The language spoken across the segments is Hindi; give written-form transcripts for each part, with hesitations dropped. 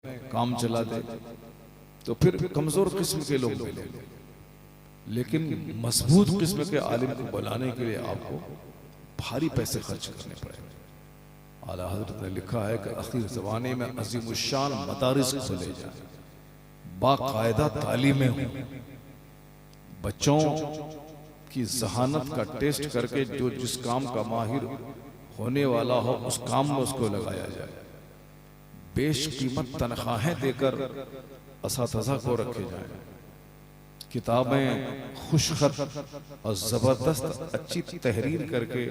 काम चला दे तो फिर कमजोर किस्म के लोग मिले, लेकिन मजबूत किस्म के आलिम को बनाने के लिए आपको भारी पैसे खर्च करने पड़ेंगे। आला हजरत ने लिखा है कि आखिर ज़माने में अज़ीमुश्शान मदारिस खोले जाए, बाकायदा तालीमें हों, बच्चों की जहानत का टेस्ट करके जो जिस काम का माहिर होने वाला हो उस काम में उसको लगाया जाए, बेशकीमत तनख्वाहें देकर असातिज़ा को रखे जाएं, किताबें खुशखत और ज़बरदस्त अच्छी तहरीर करके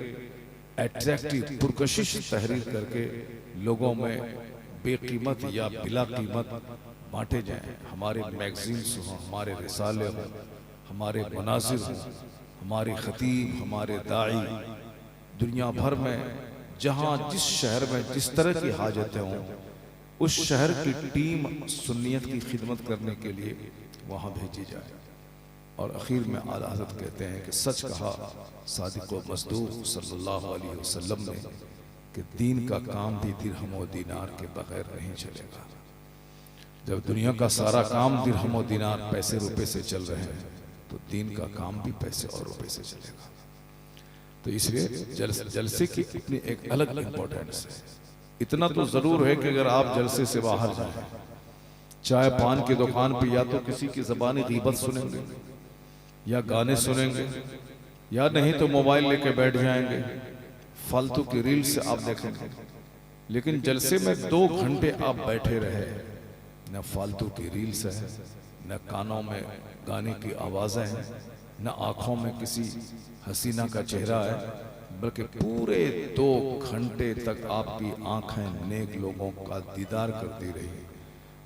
अट्रैक्टिव पुरकशिश तहरीर करके लोगों में बेकीमत या बिला कीमत बांटे जाएं। हमारे मैगजीन्स हों, हमारे रिसाले हों, हमारे मनाजिर हों, हमारे खतीब, हमारे दाई, दुनिया भर में जहाँ जिस शहर में जिस तरह की हाजतें हों उस शहर की टीम सुन्नियत की खिदमत करने के लिए वहाँ भेजी जाए। और आखिर में आला हज़रत कहते हैं कि सच कहा सादिक़ व मस्दूक़ सल्लल्लाहु अलैहि वसल्लम ने कि दीन का काम भी दिरहम व दीनार के बगैर नहीं चलेगा। जब दुनिया का सारा काम दिरहम व दीनार पैसे रुपए से चल रहे हैं तो दीन का काम भी पैसे और रुपए से चलेगा। तो इसलिए जलसे की अपनी एक अलग इम्पोर्टेंस है। इतना तो जरूर है कि अगर आप जलसे से बाहर जाएं, चाय पान की दुकान पे या तो किसी की ज़बानी गीबत सुनेंगे या गाने सुनेंगे, या नहीं तो मोबाइल लेके बैठ जाएंगे, फालतू की रील से आप देखेंगे। लेकिन जलसे में 2 घंटे आप बैठे रहे, न फालतू की रील्स है, न कानों में गाने की आवाज़ें हैं, न आँखों में किसी हसीना का चेहरा है, बल्कि पूरे 2 घंटे तक आपकी आंखें नेक लोगों का दीदार करती रही,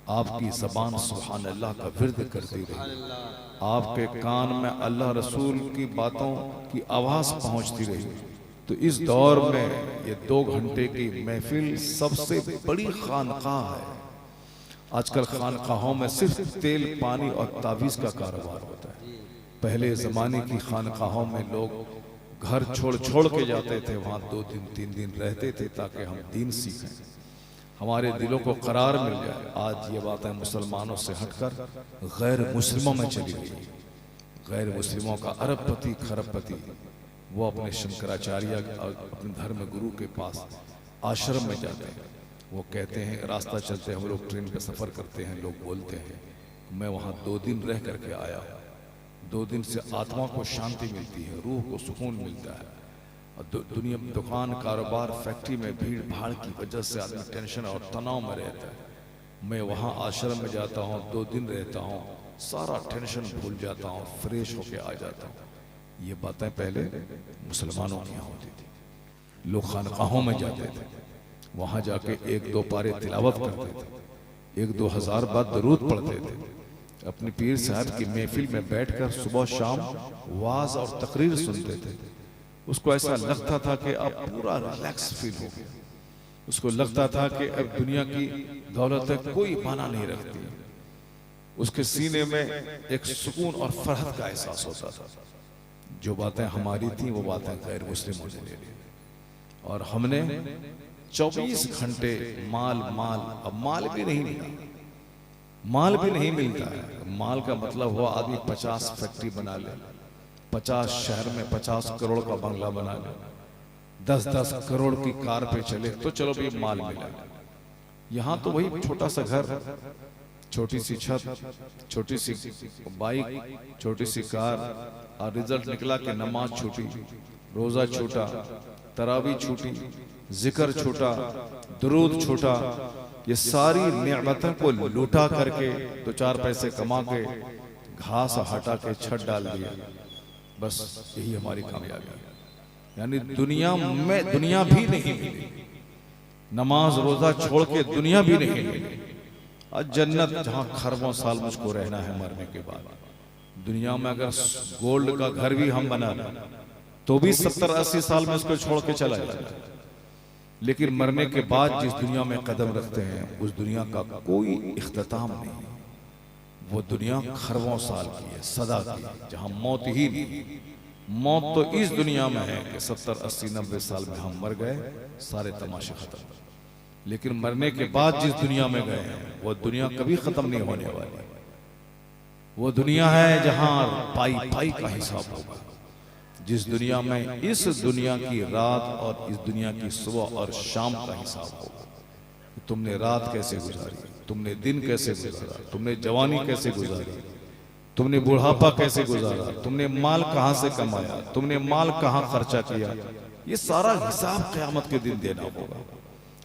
आपकी ज़बान सुभान अल्लाह का विर्द करती रही, आपके कान में अल्लाह रसूल की बातों की आवाज़ पहुंचती रही। तो इस दौर में ये 2 घंटे की महफिल सबसे बड़ी खानकाह है। आजकल खानकाहों में सिर्फ तेल पानी और तावीज़ का कारोबार होता है। पहले ज़माने की खानकाहों में लोग घर छोड़ छोड़ के जाते थे, वहाँ 2 दिन 3 दिन रहते थे ताकि हम दीन सीखें, हमारे दिलों को करार मिल जाए। आज ये बातें मुसलमानों से हटकर गैर मुस्लिमों में चली गई। गैर मुस्लिमों का अरबपति खरबपति वो अपने शंकराचार्य अपने धर्म गुरु के पास आश्रम में जाते हैं। वो कहते हैं, रास्ता चलते हम लोग ट्रेन का सफ़र करते हैं, लोग बोलते हैं मैं वहाँ 2 दिन रह करके आया हूँ। 2 दिन से आत्मा को शांति मिलती है, रूह को सुकून मिलता है। और दुनिया दुकान कारोबार फैक्ट्री में भीड़ भाड़ की वजह से आदमी टेंशन और तनाव में रहता है। मैं वहाँ आश्रम में जाता हूँ, 2 दिन रहता हूँ, सारा टेंशन भूल जाता हूँ, फ्रेश होके आ जाता हूँ। ये बातें पहले मुसलमानों की यहाँ होती थी। लोग खानकाहों में जाते थे, वहाँ जाके 1-2 पारे तिलावत करते थे, 1-2 हज़ार बार दरूद पढ़ते थे, अपने पीर साहब की महफिल में बैठकर सुबह शाम वाज और तकरीर सुनते थे। उसको ऐसा लगता था कि अब पूरा रिलैक्स फील हो गया। उसको लगता था कि अब दुनिया की दौलत कोई माना नहीं रखती। उसके सीने में एक सुकून और फरहत का एहसास होता था। जो बातें हमारी थी वो बातें गैर मुस्लिमों ने ले ली, और हमने 24 घंटे माल माल, अब माल भी नहीं मिला, माल भी नहीं मिलता है। माल का मतलब हुआ आदमी 50 फैक्ट्री बना ले, 50 शहर में 50 करोड़ का बंगला बना ले, 10-10 करोड़ की कार पे चले तो चलो भी माल मिला। यहाँ तो वही छोटा सा घर, छोटी सी छत, छोटी सी बाइक, छोटी सी कार, और रिजल्ट निकला कि नमाज छूटी, रोजा छूटा, तरावी छूटी, जिक्र छूटा, दुरूद छूटा। ये सारी नेमतों को लूटा करके 2-4 पैसे कमा के घास हटा के छत डाल दिया। बस यही हमारी कामयाबी है। यानी दुनिया में दुनिया भी नहीं मिली, नमाज रोजा छोड़ के दुनिया भी नहीं मिली। और जन्नत जहाँ खरबों साल मुझको रहना है मरने के बाद, दुनिया में अगर गोल्ड का घर भी हम बना लें तो भी 70-80 साल में उसको छोड़ के चला जाता है। लेकिन मरने के बाद जिस दुनिया में कदम रखते हैं उस दुनिया का कोई इख्तिताम नहीं। वो दुनिया खरबों साल की है, सदा की, जहाँ मौत ही नहीं। मौत तो इस दुनिया में है कि 70-80-90 साल में हम मर गए, सारे तमाशे खत्म। लेकिन मरने के बाद जिस दुनिया में गए हैं वो दुनिया कभी खत्म नहीं होने वाली। वो दुनिया है जहां पाई पाई का हिसाब होगा। जिस दुनिया में इस दुनिया की रात और इस दुनिया की सुबह और शाम का हिसाब होगा। तुमने रात कैसे गुजारी, तुमने दिन कैसे गुजारा, तुमने जवानी कैसे गुजारी, तुमने बुढ़ापा कैसे गुजारा, तुमने माल कहां से कमाया, तुमने माल कहां खर्चा किया, ये सारा हिसाब क़यामत के दिन देना होगा।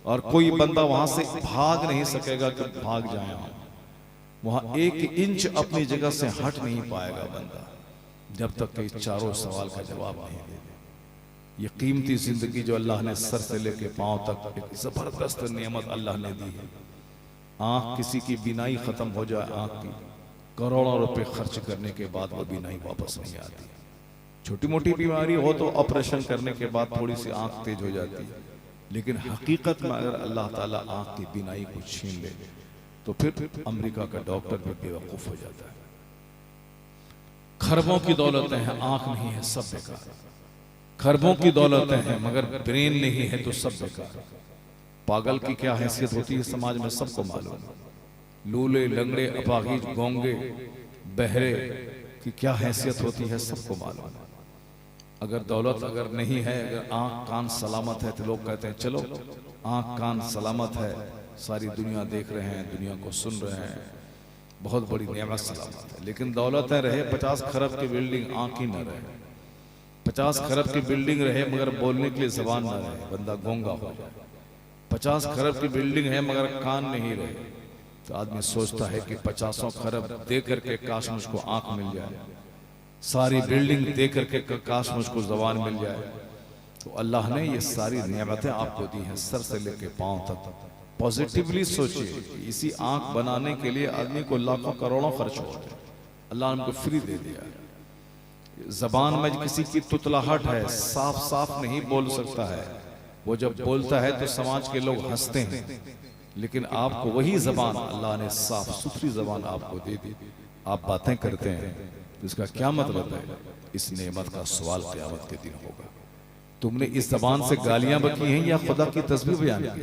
और कोई बंदा वहां से भाग नहीं सकेगा कि भाग जाए हम। वहां एक इंच अपनी जगह से हट नहीं पाएगा बंदा जब तक कि चारों सवाल का जवाब नहीं दे। ये कीमती जिंदगी जो अल्लाह ने सर से लेके पांव तक एक जबरदस्त नेमत अल्लाह ने दी है। आंख किसी की बीनाई खत्म हो जाए, आंख की करोड़ों रुपए खर्च करने के बाद वो बीनाई वापस नहीं आती। छोटी मोटी बीमारी हो तो ऑपरेशन करने के बाद थोड़ी सी आंख तेज हो जाती है, लेकिन हकीकत में अगर अल्लाह ताला आंख की बीनाई को छीन ले तो फिर अमेरिका का डॉक्टर भी बेवकूफ हो जाता है। खरबों की दौलतें हैं, आंख नहीं है, सब बेकार। खरबों की दौलतें हैं मगर ब्रेन नहीं है तो सब बेकार। पागल की क्या हैसियत होती है समाज में सबको मालूम। लूले, लंगड़े, अपाहिज, गोंगे, बहरे की क्या हैसियत होती है सबको मालूम। अगर दौलत अगर नहीं है, अगर आंख कान सलामत है तो लोग कहते हैं चलो आंख कान सलामत है, सारी दुनिया देख रहे हैं, दुनिया को सुन रहे हैं, बहुत बड़ी नेमत सलामत है। लेकिन दौलतें रहे 50 खरब की बिल्डिंग, आंख ही न रहे। 50 खरब की बिल्डिंग रहे मगर बोलने के लिए जबान न रहे, बंदा गूंगा हो जाए। 50 खरब की बिल्डिंग है मगर कान नहीं रहे तो आदमी सोचता है कि 50 खरब दे करके काश मुझको आंख मिल जाए, सारी बिल्डिंग दे करके काश मुझको जबान मिल जाए। तो अल्लाह ने ये सारी नेमतें आपको दी हैं सर से लेके पांव तक। पॉजिटिवली सोचिए, इसी आंख बनाने के लिए आदमी को लाखों करोड़ों खर्च होते हैं, अल्लाह ने हमको फ्री दे दिया है। जबान में किसी की तुतलाहट है, साफ साफ नहीं बोल सकता है, वो जब बोलता है तो समाज के लोग हंसते हैं, लेकिन आपको वही जबान अल्लाह ने साफ सुथरी जबान आपको दे दी, आप बातें करते हैं तो इसका क्या मतलब है? इस नेमत का सवाल क़यामत के दिन होगा। तुमने इस जबान से गालियां बकी हैं या खुदा की तस्बीह बयान की?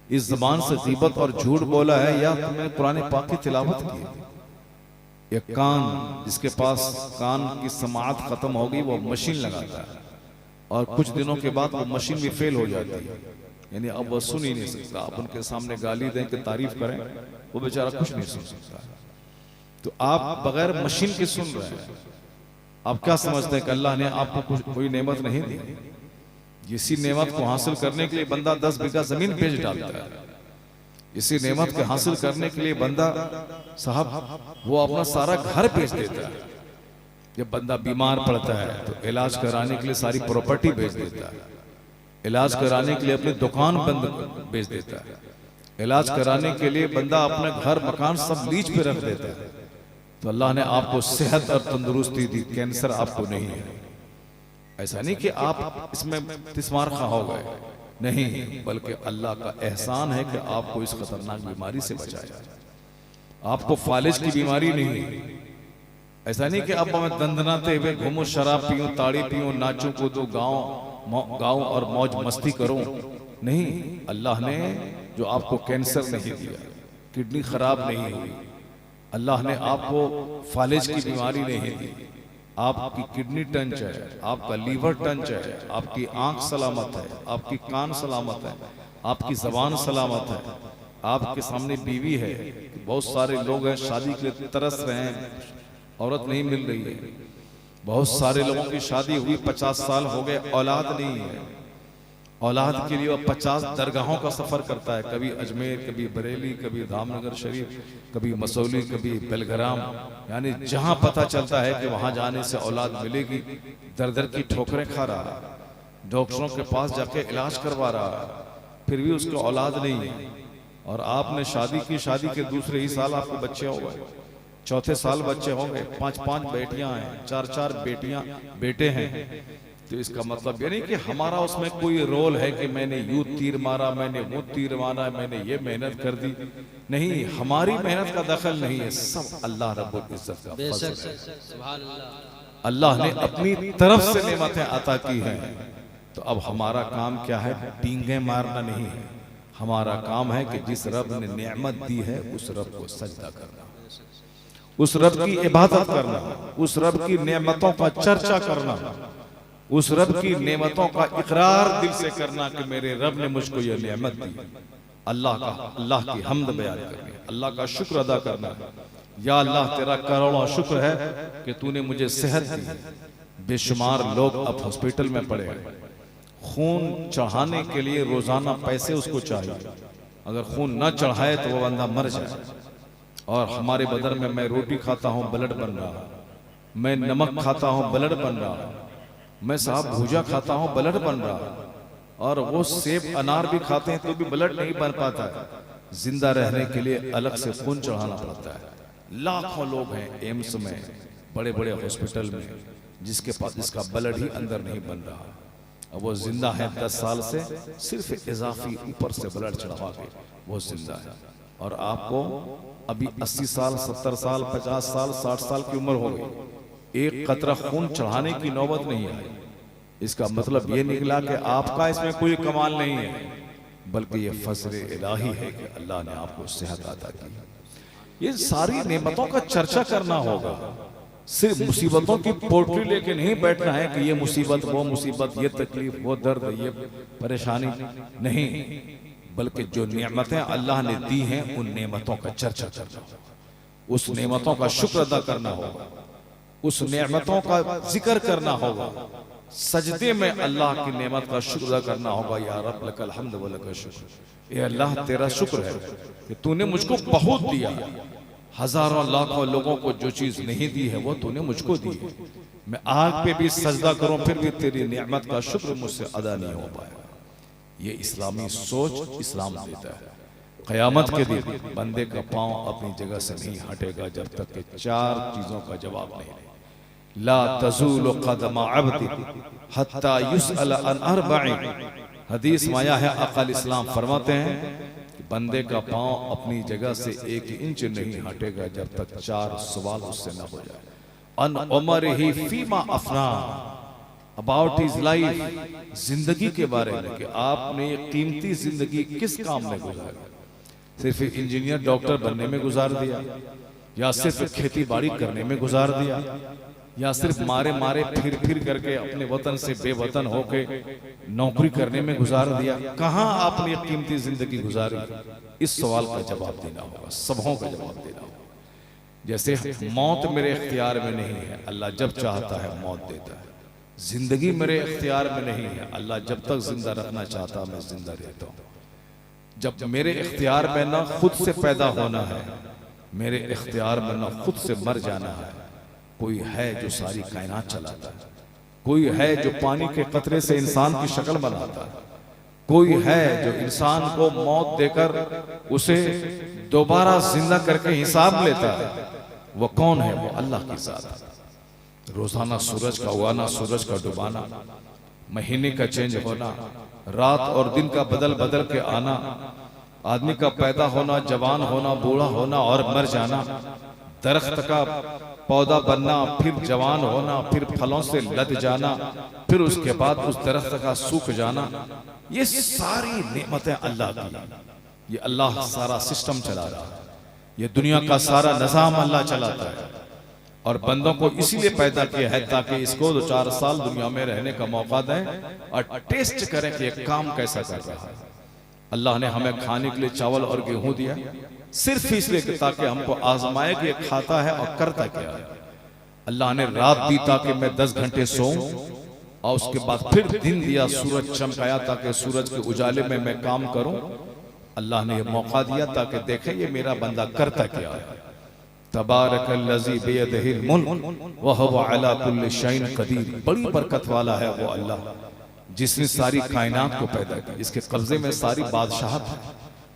इस जबान से गीबत और झूठ बोला है या तुमने कुरान पाक की तिलावत की? एक कान जिसके पास कान की समाअत खत्म हो गई वो मशीन लगाता है और कुछ दिनों के बाद वो मशीन भी फेल हो जाती है, यानी अब वो सुन ही नहीं सकता। आप उनके सामने गाली दें कि तारीफ करें, वो बेचारा कुछ नहीं सुन सकता। तो आप बगैर मशीन के सुन रहे हैं, आप क्या समझते हैं कि अल्लाह ने आपको कुछ कोई नेमत नहीं दी? इसी नेमत को हासिल करने के लिए बंदा 10 बीघा जमीन बेच डालता है। इसी नेमत को हासिल करने के लिए बंदा साहब वो अपना सारा घर बेच देता है। जब बंदा बीमार पड़ता है तो इलाज कराने के लिए सारी प्रॉपर्टी बेच देता है, इलाज कराने के लिए अपनी दुकान बंद बेच देता है, इलाज कराने के लिए बंदा अपना घर मकान सब लीज पे रख देता है। तो अल्लाह ने आपको सेहत और तंदुरुस्ती दी, कैंसर आपको नहीं है। ऐसा नहीं कि आप इसमें तिस्मार खा हो गए, नहीं, बल्कि अल्लाह का एहसान है कि आपको इस खतरनाक बीमारी से बचाया। आपको फालिज की बीमारी नहीं। ऐसा नहीं कि अब मैं दंदनाते हुए घूमूं, शराब पीऊं, ताड़ी पीऊं, नाचूं कूदूं, गाँव और मौज मस्ती करूं, नहीं। अल्लाह ने जो आपको कैंसर नहीं दिया, किडनी खराब नहीं हुई, अल्लाह ने आपको फालिज की बीमारी नहीं दी, आपकी किडनी टंच है, आपका लीवर टंच है, आपकी आंख सलामत है, आपकी कान सलामत है, आपकी जबान सलामत है, आपके सामने बीवी है। बहुत सारे लोग हैं शादी के लिए तरस रहे हैं, औरत नहीं मिल रही है। बहुत सारे लोगों की शादी हुई 50 साल हो गए, औलाद नहीं है। औलाद के लिए वह 50 दरगाहों का सफर करता है, कभी अजमेर, कभी बरेली, कभी धामनगर शरीफ, कभी मसौली, कभी बेलग्राम, यानी जहां पता चलता है कि वहां जाने से औलाद मिलेगी, दर दर की ठोकरें खा रहा है, डॉक्टरों के पास जाके इलाज करवा रहा है, फिर भी उसको औलाद नहीं है। और आपने शादी की, शादी के दूसरे ही साल आपको बच्चे हो गए, चौथे साल बच्चे हो गए, 5-5 बेटियां हैं, 4-4 बेटे हैं। तो इसका मतलब ये नहीं कि हमारा उसमें कोई रोल है कि मैंने यूं तीर मारा, मैंने वो तीर मारा, मैंने ये मेहनत कर दी, नहीं, हमारी मेहनत का दखल नहीं है, सब अल्लाह रब्बुल इज्जत का फजल है। अल्लाह ने अपनी तरफ से नेमतें अता की हैं। तो अब हमारा काम क्या है? डींगे मारना नहीं है, हमारा काम है कि जिस रब ने नेमत दी है उस रब को सजदा करना, उस रब की इबादत करना, उस रब की नेमतों का चर्चा करना, उस रब की नेमतों का इकरार दिल से करना कि मेरे रब ने मुझको ये नेमत दी। अल्लाह की हम्द बयान करनी, अल्लाह का शुक्र अदा करना। या अल्लाह तेरा करोड़ों शुक्र है कि तूने मुझे सेहत दी। बेशुमार लोग अब हॉस्पिटल में पड़े हैं, खून चढ़ाने के लिए रोजाना पैसे उसको चाहिए, अगर खून न चढ़ाए तो वो बंदा मर जाए। और हमारे बदन में मैं रोटी खाता हूँ ब्लड बन रहा, मैं नमक खाता हूँ ब्लड बन रहा, मैं साहब भूजा खाता हूँ ब्लड बन रहा, और वो सेब अनार भी खाते हैं तो भी ब्लड नहीं बन पाता है। जिंदा रहने के लिए अलग से खून चढ़ाना पड़ता है। लाखों लोग हैं एम्स में, बड़े बड़े हॉस्पिटल में, जिसके पास इसका ब्लड ही अंदर नहीं बन रहा। अब वो जिंदा है 10 साल से, सिर्फ इजाफी ऊपर से ब्लड चढ़वा के वो जिंदा है। और आपको अभी 80 साल, 70 साल, 50 साल, 60 साल की उम्र हो गई, एक कतरा खून चढ़ाने की नौबत नहीं आई। इसका मतलब ये निकला कि आपका इसमें कोई कमाल नहीं है, बल्कि ये फजल इलाही है कि अल्लाह ने आपको सेहत अता की। ये सारी नेमतों का चर्चा करना होगा, सिर्फ मुसीबतों की पोटली लेके नहीं बैठना है कि ये मुसीबत, वो मुसीबत, ये तकलीफ, वो दर्द, ये परेशानी नहीं, बल्कि जो नेमतें अल्लाह ने दी हैं उन नेमतों का चर्चा करना, उस नेमतों का शुक्र अदा करना होगा, उस नेमतों का जिक्र करना होगा, सजदे में अल्लाह की नेमत का शुक्र अदा करना होगा। या रब लकल हम्द व लकल शुक्र, ये अल्लाह तेरा शुक्र है कि तूने मुझको बहुत दिया। हजारों लाखों लोगों को जो चीज नहीं दी है वो तूने मुझको दी है। मैं आग पे भी सजदा करूं फिर भी तेरी नेमत का शुक्र मुझसे अदा नहीं हो पाएगा। ये इस्लामी सोच इस्लाम देता है। क़यामत के दिन बंदे का पांव अपनी जगह से नहीं हटेगा जब तक कि 4 चीजों का जवाब नहीं दे। ला तज़ूलु क़दम अब्द हत्ता युसअल अन अर्बईन। हदीस में आया है, आक़ा इस्लाम फरमाते हैं कि बंदे का पांव अपनी जगह से 1 इंच नहीं हटेगा जब तक 4 सवाल उससे न हो जाए। अन उमरिही फीमा अफना, अबाउट हिज लाइफ, जिंदगी के बारे में कि आपने कीमती जिंदगी किस काम में गुजारी। सिर्फ इंजीनियर डॉक्टर बनने में गुजार दिया, या सिर्फ खेती बाड़ी करने में गुजार दिया, या सिर्फ मारे मारे फिर करके अपने वतन से बेवतन होके नौकरी करने में गुजार दिया। कहां आपने कीमती जिंदगी गुजारी? इस सवाल का जवाब देना होगा, सबों का जवाब देना होगा। जैसे मौत मेरे इख्तियार में नहीं है, अल्लाह जब चाहता है मौत देता है। जिंदगी मेरे इख्तियार में नहीं है, अल्लाह जब तक जिंदा रखना चाहता मैं जिंदा रहता हूँ। जब मेरे इख्तियार में ना खुद से पैदा होना है, मेरे इख्तियार में ना खुद से मर जाना है। कोई है जो सारी कायनात चलाता है, कोई है जो पानी के कतरे से इंसान की शक्ल बनाता है, कोई है जो इंसान को मौत देकर उसे दोबारा जिंदा करके हिसाब लेता है। वो कौन है? वो अल्लाह की जात है। रोजाना सूरज का उगाना, सूरज का डुबाना, महीने का चेंज होना, रात और दिन का बदल बदल के आना, आदमी का पैदा होना, जवान होना, बूढ़ा होना और मर जाना, दरख्त का पौधा बनना, फिर जवान होना, फिर फलों से लद जाना, फिर उसके बाद उस दरख्त का सूख जाना, ये सारी नेमतें अल्लाह की। ये अल्लाह सारा सिस्टम चला रहा है, ये दुनिया का सारा निजाम अल्लाह चलाता है। और बंदों को इसीलिए पैदा किया है ताकि इसको 2-4 साल दुनिया में रहने का मौका दें और टेस्ट करें कि ये काम कैसा कर रहा है। अल्लाह ने हमें खाने के लिए चावल और गेहूं दिया सिर्फ इसलिए ताकि हमको आजमाए कि ये खाता है और करता क्या है। अल्लाह ने रात दी ताकि मैं 10 घंटे सोऊं, और उसके बाद फिर दिन दिया, सूरज चमकाया ताकि सूरज के उजाले में मैं काम करूं। अल्लाह ने यह मौका दिया ताकि देखें ये मेरा बंदा करता क्या है। तबारकल्लज़ी बियदिहिल मुल्क व हुवा अला कुल्लि शैइन कदीर। बड़ी बरकत वाला है वो अल्लाह जिसने सारी कायनात को पैदा किया, इसके कब्जे में सारी बादशाहत है,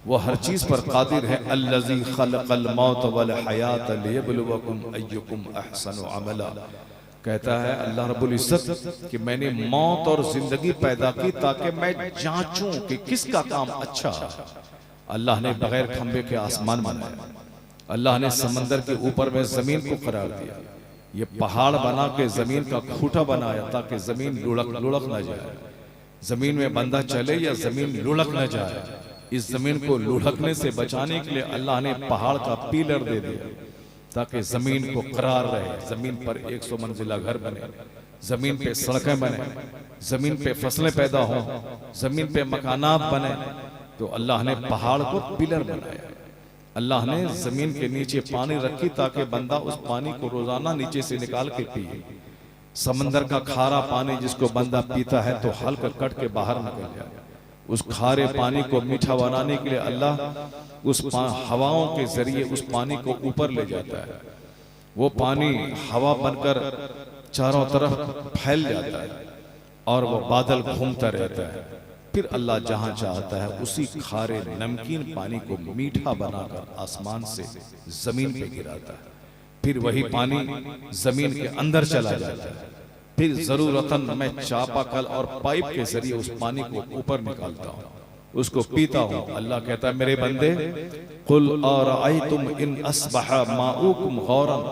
वो हर चीज पर कादिर है। अल्लज़ी खलक़ल मौत वल हयात लियब्लुवकुम अय्युकुम अहसनु अमला। कहता है अल्लाह रब्बुल इज्जत कि मैंने मौत और जिंदगी पैदा की ताकि मैं जांचूं कि किसका काम अच्छा है। अल्लाह ने बगैर खंबे के आसमान बनाया, अल्लाह ने समंदर के ऊपर में जमीन को करार दिया, ये पहाड़ बना के जमीन का खूंटा बनाया ताकि जमीन लुढ़क न जाए, जमीन में बंदा चले या जमीन लुढ़क न जाए। इस जमीन को लुढ़कने से बचाने के लिए अल्लाह ने पहाड़ का पिलर दे दिया ताकि जमीन को करार रहे, जमीन पर 100 मंजिला घर बने, जमीन पे सड़कें बने, जमीन पे फसलें पैदा हों, जमीन पे मकानात बने। तो अल्लाह ने पहाड़ को पिलर बनाया। अल्लाह ने जमीन के नीचे पानी रखी ताकि बंदा उस पानी को रोजाना नीचे से निकाल के पिए। समंदर का खारा पानी जिसको बंदा पीता है तो हल्का कट के बाहर निकल जाए। उस खारे पानी को मीठा बनाने के लिए अल्लाह उस हवाओं के जरिए उस पानी को ऊपर ले जाता है। वो पानी हवा बनकर चारों तरफ फैल जाता है और वो बादल घूमता रहता है। फिर अल्लाह जहां चाहता है उसी खारे नमकीन पानी को मीठा बनाकर आसमान से जमीन पे गिराता है। फिर वही पानी जमीन के अंदर चला जाता है। फिर जरूरतन मैं चापाकल और पाइप के जरिए उस पानी को ऊपर निकालता हूँ, उसको पीता हूँ। अल्लाह कहता है मेरे बंदे, कुल अरअयतुम इन अस्बहा माउकुम गौरन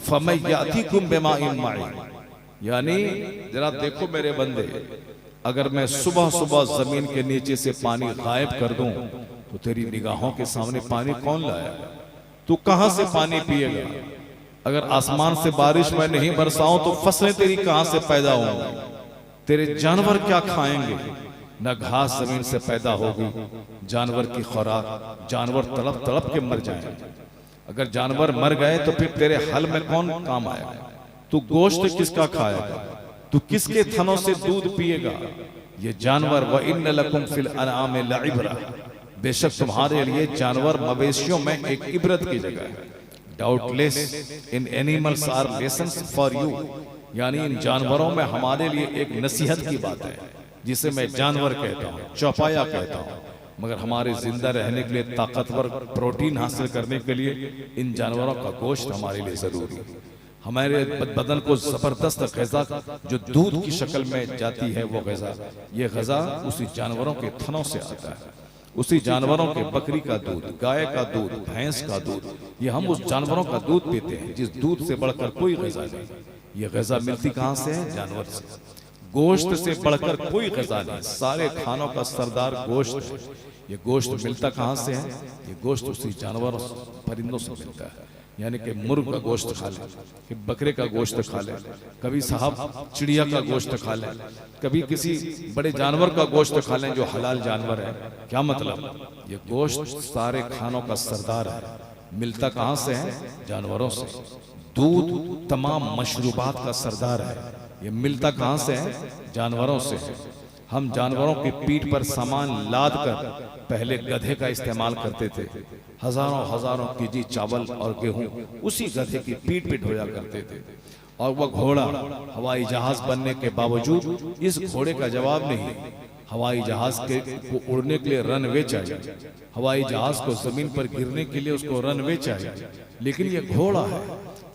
फमयअतिकुम बिमाइन माइन। यानी जरा देखो मेरे बंदे, अगर मैं सुबह सुबह जमीन के नीचे से पानी गायब कर दूं तो तेरी निगाहों के सामने पानी कौन लाएगा? तू कहां से पानी पिएगा? अगर आसमान से बारिश मैं नहीं बरसाऊं तो फसलें तेरी कहां से पैदा होंगी? तेरे जानवर क्या खाएंगे? न घास जमीन से पैदा होगी, जानवर की खुराक, जानवर तड़प तड़प के मर जाएंगे। अगर जानवर मर गए तो फिर तेरे हल में कौन काम आएगा? तू गोश्त किसका खाएगा? तू किसके थनों से दूध पिएगा? ये जानवर, व इन्न लकुम फिल अनआम लइब्रा, बेशक तुम्हारे लिए जानवर मवेशियों में एक इबरत की जगह है। Doubtless in animals are lessons for you, यानी इन जानवरों में हमारे लिए एक नसीहत की बात है, जिसे मैं जानवर कहता हूँ, चौपाया कहता हूँ। मगर हमारे जिंदा रहने के लिए, ताकतवर प्रोटीन हासिल करने के लिए इन जानवरों का गोश्त हमारे लिए जरूरी है। हमारे बदन को जबरदस्त ग़िज़ा जो दूध की शक्ल में जाती है, वो ग़िज़ा, ये ग़िज़ा उसी जानवरों के थनों से आता है। उसी जानवरों के बकरी का दूध, गाय का दूध, भैंस का दूध, ये हम उस जानवरों का दूध पीते हैं जिस दूध से बढ़कर कोई ग़िज़ा नहीं। ये ग़िज़ा मिलती कहाँ से है? जानवर से। गोश्त से बढ़कर कोई ग़िज़ा नहीं। सारे खानों का सरदार गोश्त है। ये गोश्त मिलता कहाँ से है? ये गोश्त उसी जानवरों, परिंदों से मिलता है। यानी कि मुर्ग का गोश्त खा ले, कि बकरे का गोश्त खा ले, कभी साहब चिड़िया का गोश्त खा ले, कभी किसी बड़े जानवर का गोश्त खा लें जो हलाल जानवर है। क्या मतलब? ये गोश्त सारे खानों का सरदार है। मिलता कहाँ से है? जानवरों से। दूध तमाम मशरूबात का सरदार है। ये मिलता कहाँ से है? जानवरों से। हम जानवरों की पीठ पर सामान लाद कर पहले गधे का इस्तेमाल करते थे। हजारों हजारों केजी चावल और गेहूं उसी गधे की पीठ पे ढोया करते थे। और वह घोड़ा हवाई जहाज बनने के बावजूद इस घोड़े का जवाब नहीं। हवाई जहाज के को उड़ने के लिए रनवे चाहिए, हवाई जहाज को जमीन पर गिरने के लिए उसको रनवे चाहिए। लेकिन ये घोड़ा है,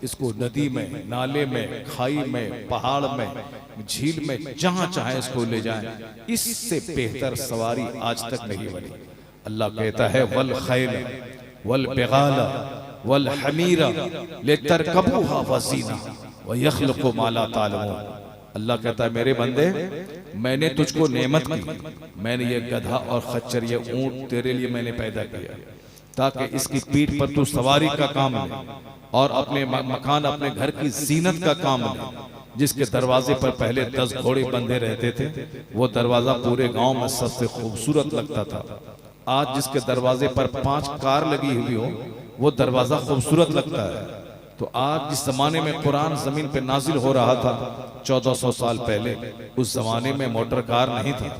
इसको नदी में, नाले में, खाई में, पहाड़ में, झील में, जहां चाहे इसको ले जाएं, इससे बेहतर सवारी आज तक नहीं बनी। अल्लाह कहता है वल खैल वल बिगाला वल हमीरा लितरकबूहा वज़ीना व यखलुकु मा ला तालमून। अल्लाह कहता है मेरे बंदे, मैंने तुझको नेमत की, मैंने ये गधा और खच्चर, ये ऊंट तेरे लिए मैंने पैदा किया ताकि इसकी पीठ पर तू सवारी का काम ले और अपने मकान, अपने घर की जीनत का काम ले। जिसके दरवाजे पर पहले 10 घोड़े बंधे रहते थे, वो दरवाजा पूरे गांव में सबसे खूबसूरत लगता था। आज जिसके दरवाजे पर 5 कार लगी हुई हो, वो दरवाजा खूबसूरत लगता है। तो आज जिस जमाने में कुरान जमीन पे नाजिल हो रहा था 1400 साल पहले, उस जमाने में मोटर कार नहीं था।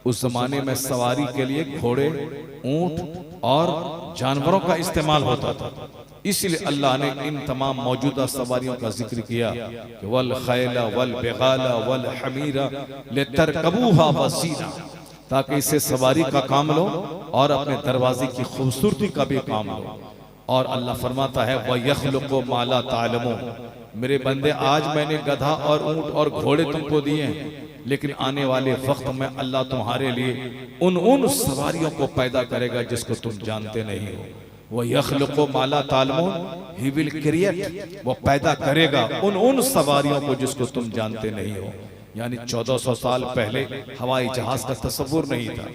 उस जमाने में सवारी के लिए घोड़े, ऊंट और जानवरों का इस्तेमाल होता था। इसलिए अल्लाह ने इन तमाम मौजूदा सवारियों का जिक्र किया कि वल खैला वल बिगाला वल हमीरा लितरकबूहा वज़ीना, ताकि इससे सवारी का काम लो और अपने दरवाजे की खूबसूरती का भी काम लो। और अल्लाह फरमाता है व यखलुकु मा ला तालमून। मेरे बंदे, आज मैंने गधा और ऊंट और घोड़े तुमको दिए हैं, लेकिन आने वाले वक्त में अल्लाह तुम्हारे लिए उन सवारियों को पैदा करेगा जिसको तुम जानते नहीं हो। वो यखलुकु मा ला तालमून, ही विल क्रिएट, वो पैदा करेगा उन सवारियों को जिसको तुम जानते नहीं हो। यानी 1400 साल पहले हवाई जहाज का तस्वुर नहीं था।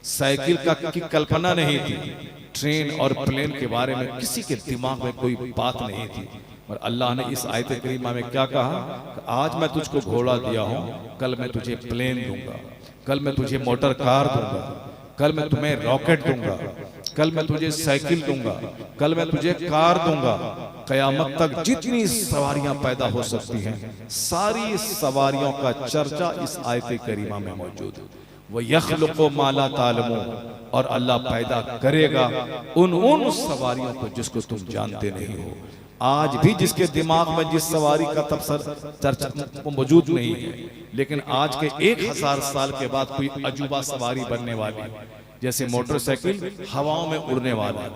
साइकिल का की कल्पना नहीं थी, ट्रेन और प्लेन के बारे में किसी के दिमाग में कोई बात नहीं थी। और अल्लाह ने इस आयत करीमा में क्या कहा, आज मैं तुझको घोड़ा दिया हूं, कल मैं तुझे प्लेन दूंगा, कल मैं तुझे मोटर कार दूंगा, कल मैं तुम्हें रॉकेट दूंगा, कल मैं तुझे साइकिल दूंगा, कल मैं तुझे कार दूंगा। कयामत तक जितनी सवारियां पैदा हो सकती हैं, सारी सवारियों का चर्चा इस आयत करीमा में मौजूद है। वो यखलुक़ु मा ला तालमून, और अल्लाह पैदा करेगा उन सवारियों को जिसको तुम जानते नहीं हो। आज भी जिसके दिमाग में जिस सवारी का तबसर चर्चा मौजूद नहीं है, लेकिन आज के 1000 साल के बाद कोई अजूबा सवारी बनने वाली, जैसे मोटरसाइकिल हवाओं में उड़ने वाला,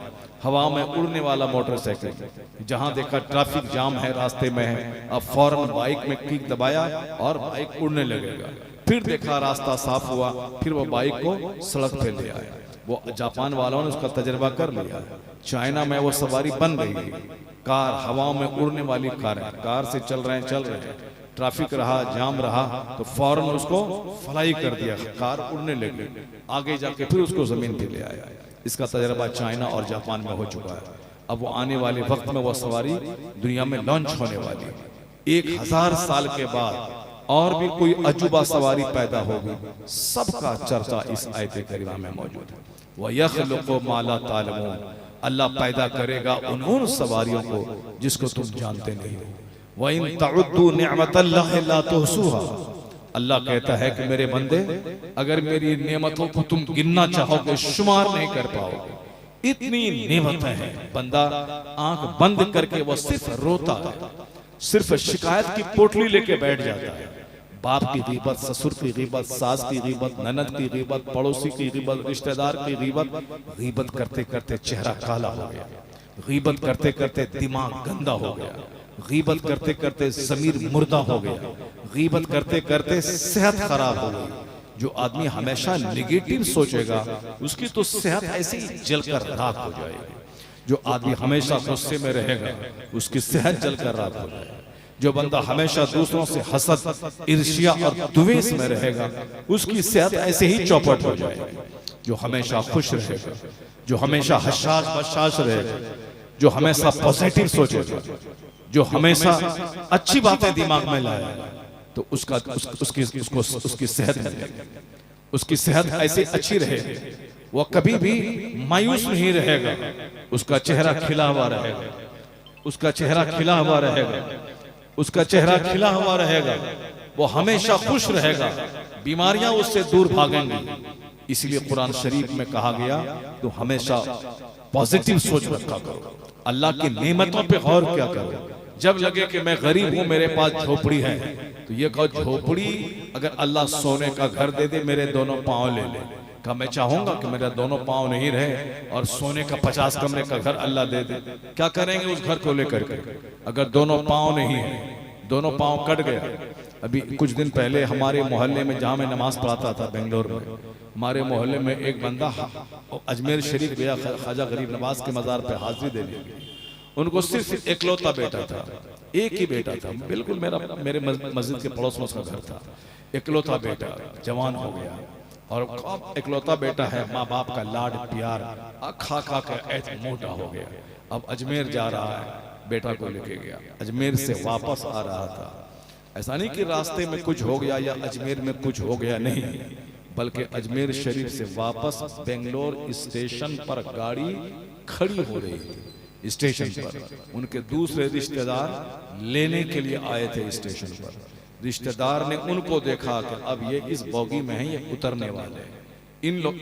हवा में उड़ने वाला मोटरसाइकिल, जहां देखा ट्रैफिक जाम है, रास्ते में है, अब फौरन बाइक में किक दबाया और बाइक उड़ने लगेगा। फिर देखा रास्ता साफ हुआ, फिर वो बाइक को सड़क पे ले आया। वो जापान वालों ने उसका तजर्बा कर लिया। चाइना में वो सवारी बन गई है, कार हवाओं में उड़ने वाली कार से चल रहे हैं, ट्रैफिक रहा, जाम रहा, तो फौरन उसको फ्लाई कर दिया, कार उड़ने लगी। आगे जाके फिर उसको जमीन पे ले आया। इसका तजर्बा चाइना और जापान में हो चुका है। अब वो आने वाले वक्त में वो सवारी दुनिया में लॉन्च होने वाली है। 1000 साल के बाद और भी कोई अजूबा सवारी पैदा होगी, सबका चर्चा इस आयत करीमा में मौजूद है। वह यखलुक़ु मा ला तालमून, अल्लाह पैदा करेगा उन सवारियों को जिसको तुम जानते नहीं हो। व इन तउद्दू निअमतल्लाहि ला तुहसूहा, अल्लाह कहता है कि मेरे बंदे, अगर मेरी नेमतों को तुम गिनना चाहोगे शुमार नहीं कर पाओगे। इतनी नेमतें हैं, बंदा आंख बंद करके वो सिर्फ रोता है, सिर्फ शिकायत की पोटली लेके बैठ जाता है। बाप की गीबत, ससुर की गीबत, सास की गीबत, ननद की गीबत, पड़ोसी की गीबत, रिश्तेदार की गीबत करते करते चेहरा काला हो गया, गीबत करते करते दिमाग गंदा हो गया, गीबत करते करते ज़मीर मुर्दा हो गया, गीबत करते करते सेहत खराब हो गई। जो आदमी हमेशा नेगेटिव सोचेगा उसकी तो सेहत ऐसे ही जलकर राख हो जाएगी। जो आदमी हमेशा गुस्से में रहेगा उसकी सेहत जलकर राख हो जाएगी। जो बंदा हमेशा दूसरों से हसद, ईर्ष्या और द्वेष में रहेगा उसकी सेहत ऐसे ही चौपट हो जाएगी। जो हमेशा खुश रहेगा, जो हमेशा हशाश बशाश रहेगा, जो हमेशा पॉजिटिव सोचेगा, जो हमेशा अच्छी बातें दिमाग में लाएगा, तो उसकी सेहत मिलेगी। उसकी सेहत ऐसी अच्छी रहेगी, वो कभी भी मायूस नहीं रहेगा, उसका चेहरा खिला हुआ रहेगा, उसका चेहरा खिला हुआ रहेगा, उसका चेहरा खिला हुआ रहेगा, वो हमेशा खुश रहेगा, बीमारियां उससे दूर भागेंगी। इसलिए कुरान शरीफ में कहा गया तो हमेशा पॉजिटिव सोच रखा करो, अल्लाह की नेमतों पे गौर क्या करो। जब लगे कि मैं गरीब हूं, मेरे पास झोपड़ी है, तो ये कहो झोपड़ी अगर अल्लाह सोने का घर दे दे, मेरे दोनों पांव ले ले। का मैं चाहूंगा कि मेरा दोनों पांव नहीं रहे और सोने का 50 कमरे का घर अल्लाह दे दे, क्या करेंगे उस घर को लेकर के? अगर दोनों पांव नहीं है, दोनों पांव कट गया। अभी कुछ दिन पहले हमारे मोहल्ले में, जहां मैं नमाज पढ़ाता था बेंगलोर में, हमारे मोहल्ले में एक बंदा अजमेर शरीफ गया ख्वाजा गरीब नवाज के मजार पे हाजिरी देने। उनको सिर्फ इकलौता बेटा था, एक ही बेटा था, बिल्कुल मेरे मस्जिद के पड़ोस में उसका घर था। इकलौता बेटा जवान हो गया, और अब इकलौता बेटा है, माँ बाप का लाड प्यार खा खा कर मोटा हो गया। अब अजमेर जा रहा है, बेटा को लेके गया, अजमेर से वापस आ रहा था। ऐसा नहीं कि रास्ते में कुछ हो गया या अजमेर में कुछ हो गया, नहीं, बल्कि अजमेर शरीफ से वापस बेंगलोर स्टेशन पर गाड़ी खड़ी हो रही थी। स्टेशन पर उनके दूसरे रिश्तेदार लेने के लिए आए थे स्टेशन पर। रिश्तेदार ने उनको देखा कि अब ये इस बोगी में है, ये उतरने वाले हैं।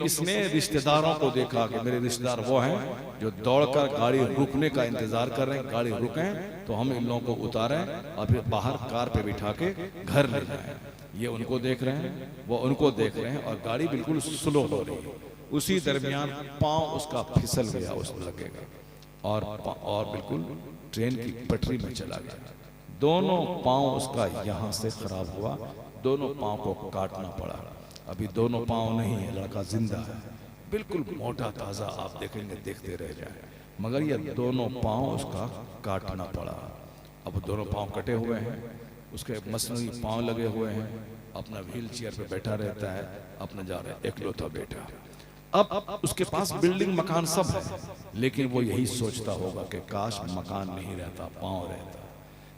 इसने रिश्तेदारों को देखा कि मेरे रिश्तेदार वो हैं जो दौड़कर गाड़ी रुकने का इंतजार कर रहे हैं, गाड़ी रुकें तो हम इन लोगों को उतारें और फिर बाहर कार पे बिठा के घर ले जाएं। ये उनको देख रहे हैं, वो उनको देख रहे हैं, और गाड़ी बिल्कुल स्लो हो रही है। उसी दरमियान पांव उसका फिसल गया, उसको लगेगा, और बिल्कुल ट्रेन की पटरी में चला गया। दोनों पांव उसका यहाँ से खराब हुआ, दोनों पांव को काटना पड़ा। अभी दोनों पांव नहीं है, लड़का जिंदा है, बिल्कुल मोटा ताजा, आप देखेंगे देखते रह जाए, मगर ये दोनों पांव उसका काटना पड़ा। अब दोनों पांव कटे हुए हैं, उसके मसनूई पांव लगे हुए हैं, अपना व्हील चेयर पे बैठा रहता है, अपना जा रहा है, इकलौता बेटा। अब उसके पास बिल्डिंग मकान सब है, लेकिन वो यही सोचता होगा कि काश मकान नहीं रहता, पांव रहता,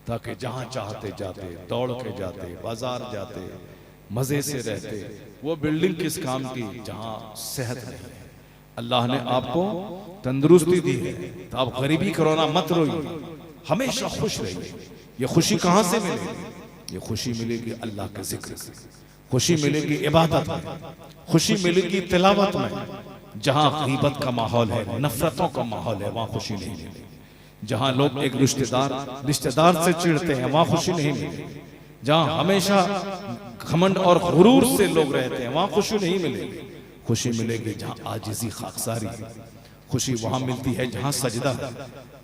ताकि जहां चाहते जाते, दौड़ के जाते, बाजार जाते, मजे से रहते। वो बिल्डिंग किस काम की जहां सेहत नहीं है। अल्लाह ने आपको तंदुरुस्ती दी है, तो आप गरीबी करोना मत रोइए, हमेशा खुश रहिए। ये खुशी कहां से मिलेगी? ये खुशी मिलेगी अल्लाह के जिक्र से, खुशी मिलेगी इबादत में, खुशी मिलेगी तिलावत में। जहां गीबत का माहौल है, नफरतों का माहौल है, वहां खुशी नहीं मिलेगी। जहां लोग एक रिश्तेदार से चिढ़ते हैं, वहां खुशी नहीं मिलेगी। जहां हमेशा घमंड और गुरूर से लोग रहते हैं, वहां खुशी नहीं मिलेगी। खुशी मिलेगी जहां आजिज़ी खाकसारी है। खुशी वहां मिलती है जहां सजदा है।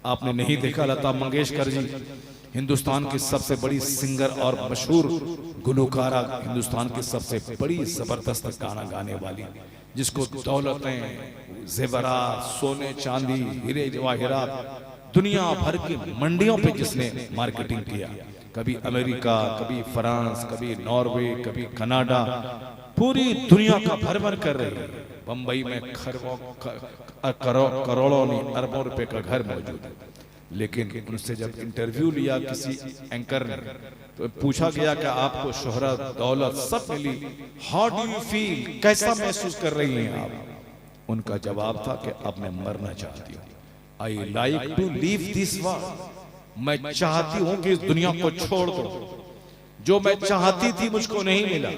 आपने नहीं देखा, लता मंगेशकर जी हिंदुस्तान की सबसे बड़ी सिंगर और मशहूर गुलकारा, हिंदुस्तान की सबसे बड़ी जबरदस्त गाना गाने वाली, जिसको दौलतें, जेवरात, सोने चांदी, हीरे जवाहिरात, दुनिया भर की मंडियों पे जिसने मार्केटिंग किया, कभी अमेरिका, कभी फ्रांस, कभी नॉर्वे, कभी कनाडा, पूरी दुनिया का भ्रमण कर रही है। बंबई में करोड़ों नहीं अरबों रुपए का घर मौजूद है। लेकिन उनसे जब इंटरव्यू लिया किसी एंकर ने, तो पूछा गया कि आपको शोहरत, दौलत सब मिली, हाउ डू यू फील, कैसा महसूस कर रही हैं आप? उनका जवाब था कि अब मैं मरना चाहती हूँ। I like to leave this world, मैं चाहती हूं कि इस दुनिया को छोड़ दो। जो मैं चाहती थी मुझको नहीं मिला,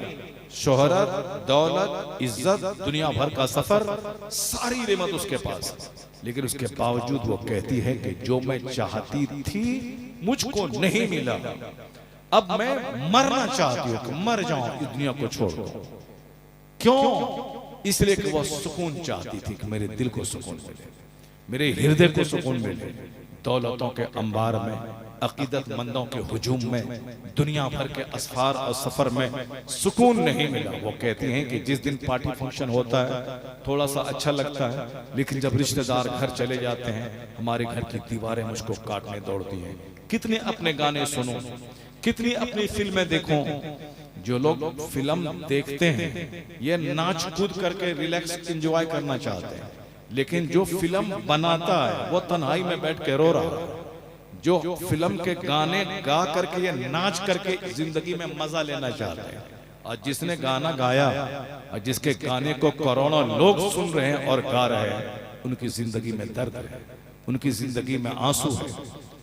शोहरत, दौलत, इज्जत, दुनिया भर का सफर, सारी नेमत उसके पास, लेकिन उसके बावजूद वो कहती है कि जो मैं चाहती थी मुझको नहीं मिला, अब मैं मरना चाहती हूँ कि मर जाऊं, इस दुनिया को छोड़ दो। क्यों? इसलिए कि वो सुकून चाहती थी कि मेरे दिल को सुकून मिले, मेरे हृदय को सुकून मिले। दौलतों के अंबार में, अकीदतमंदों के हुजूम में, दुनिया भर के असफार और सफर में सुकून नहीं मिला। वो कहती हैं कि जिस दिन पार्टी फंक्शन होता है थोड़ा सा अच्छा लगता है, लेकिन जब रिश्तेदार घर चले जाते हैं, हमारे घर की दीवारें मुझको काटने दौड़ती हैं। कितने अपने गाने सुनूं, कितनी अपनी फिल्में देखूं। जो लोग फिल्म देखते हैं ये नाच कूद करके रिलैक्स एंजॉय करना चाहते हैं, लेकिन जो फिल्म बनाता है वो तन्हाई में बैठ के रो रहा है। जो फिल्म के गाने गा करके या नाच करके जिंदगी में मजा लेना चाहते हैं, और जिसने गाना गाया और जिसके गाने को करोड़ों लोग सुन रहे हैं और गा रहे हैं, उनकी जिंदगी में दर्द है, उनकी जिंदगी में आंसू है,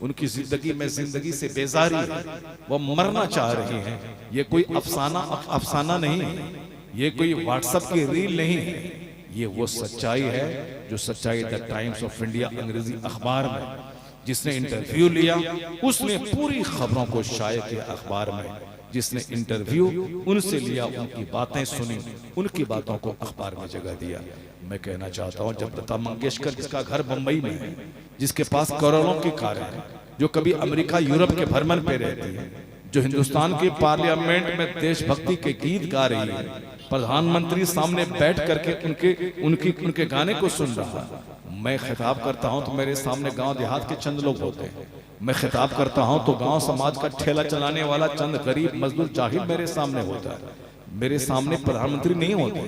उनकी जिंदगी में जिंदगी से बेजारी है। वो मरना चाह रही हैं। ये कोई अफसाना नहीं है, ये कोई व्हाट्सएप की रील नहीं है, ये वो सच्चाई है जो सच्चाई द टाइम्स ऑफ इंडिया अंग्रेजी अखबार में जिसने इंटरव्यू लिया, उसने पूरी खबरों को शाये किया अखबार में। जिसने इंटरव्यू उनसे लिया, उनकी बातें सुनी, उनकी बातों को अखबार में जगह दिया। मैं कहना चाहता हूँ, जब लता मंगेशकर जिसका घर बंबई में है, जिसके पास करोड़ों की कारें हैं, जो कभी अमेरिका यूरोप के भ्रमण पे रहती है, जो हिंदुस्तान की पार्लियामेंट में देशभक्ति के गीत गा रही है, प्रधानमंत्री सामने बैठ करके उनके गाने को सुन रहा है। मैं खिताब करता हूं तो मेरे सामने गांव देहात के चंद लोग होते हैं। मैं खिताब करता हूं तो गांव समाज का ठेला चलाने वाला चंद गरीब मजदूर जाहिल मेरे सामने होता है। मेरे सामने प्रधानमंत्री नहीं होते,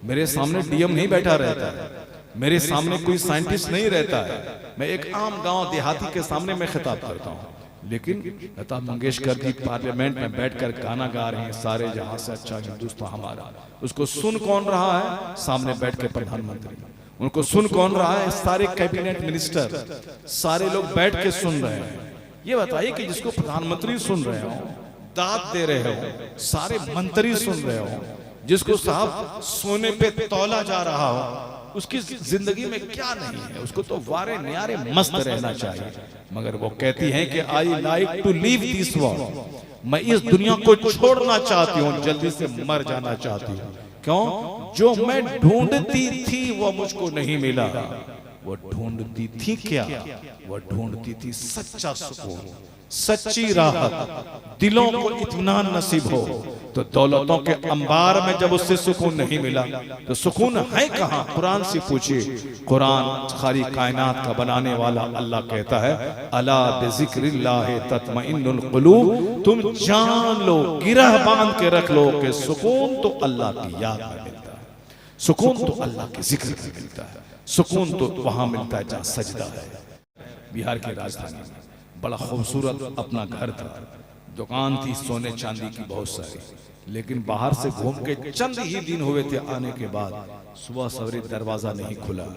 मेरे सामने डीएम नहीं बैठा रहता है, मेरे सामने कोई साइंटिस्ट नहीं रहता है। मैं एक आम गांव देहाती के सामने मैं खिताब करता हूँ। लेकिन लता मंगेशकर जी पार्लियामेंट में बैठकर गाना गा रहे हैं, सारे जहां से अच्छा हिंदुस्तान हमारा। उसको सुन कौन रहा है? सामने बैठ के प्रधानमंत्री। उनको सुन कौन रहा है? सारे कैबिनेट मिनिस्टर, सारे लोग बैठ के सुन रहे हैं। ये बताइए कि जिसको प्रधानमंत्री सुन रहे हो, दाद दे रहे हो, सारे मंत्री सुन रहे हो, जिसको साहब सोने पे तौला जा रहा हो, उसकी जिंदगी में क्या नहीं है? उसको तो वारे न्यारे मस्त रहना चाहिए। मगर वो कहती हैं कि I like to leave this world, मैं इस दुनिया को छोड़ना चाहती हूँ, जल्दी से मर जाना चाहती हूँ। क्यों? जो मैं ढूंढती थी वो मुझको नहीं मिला। वो ढूंढती थी क्या? वो ढूंढती थी सच्चा सुकून, सच्ची राहत, दिलों को इत्मीनान नसीब हो। तो दौलतों के अंबार में जब उससे सुकून नहीं मिला तो सुकून है कहां? कुरान से पूछिए। कुरान सारी कायनात का बनाने वाला अल्लाह कहता है, अला बिज़िक्रिल्लाह तत्मइन्नुल कुलूब, तुम जान लो, गिरह बांध के रख लो कि सुकून तो अल्लाह की याद में मिलता है। सुकून तो अल्लाह के जिक्र में मिलता है, सुकून तो वहां मिलता है जहां सजदा है। बिहार की राजधानी में बड़ा खूबसूरत अपना घर था, दुकान थी सोने चांदी की बहुत सारी, लेकिन बाहर से घूम के चंद ही दिन हुए थे आने के बाद सुबह सवेरे दरवाजा नहीं खुला,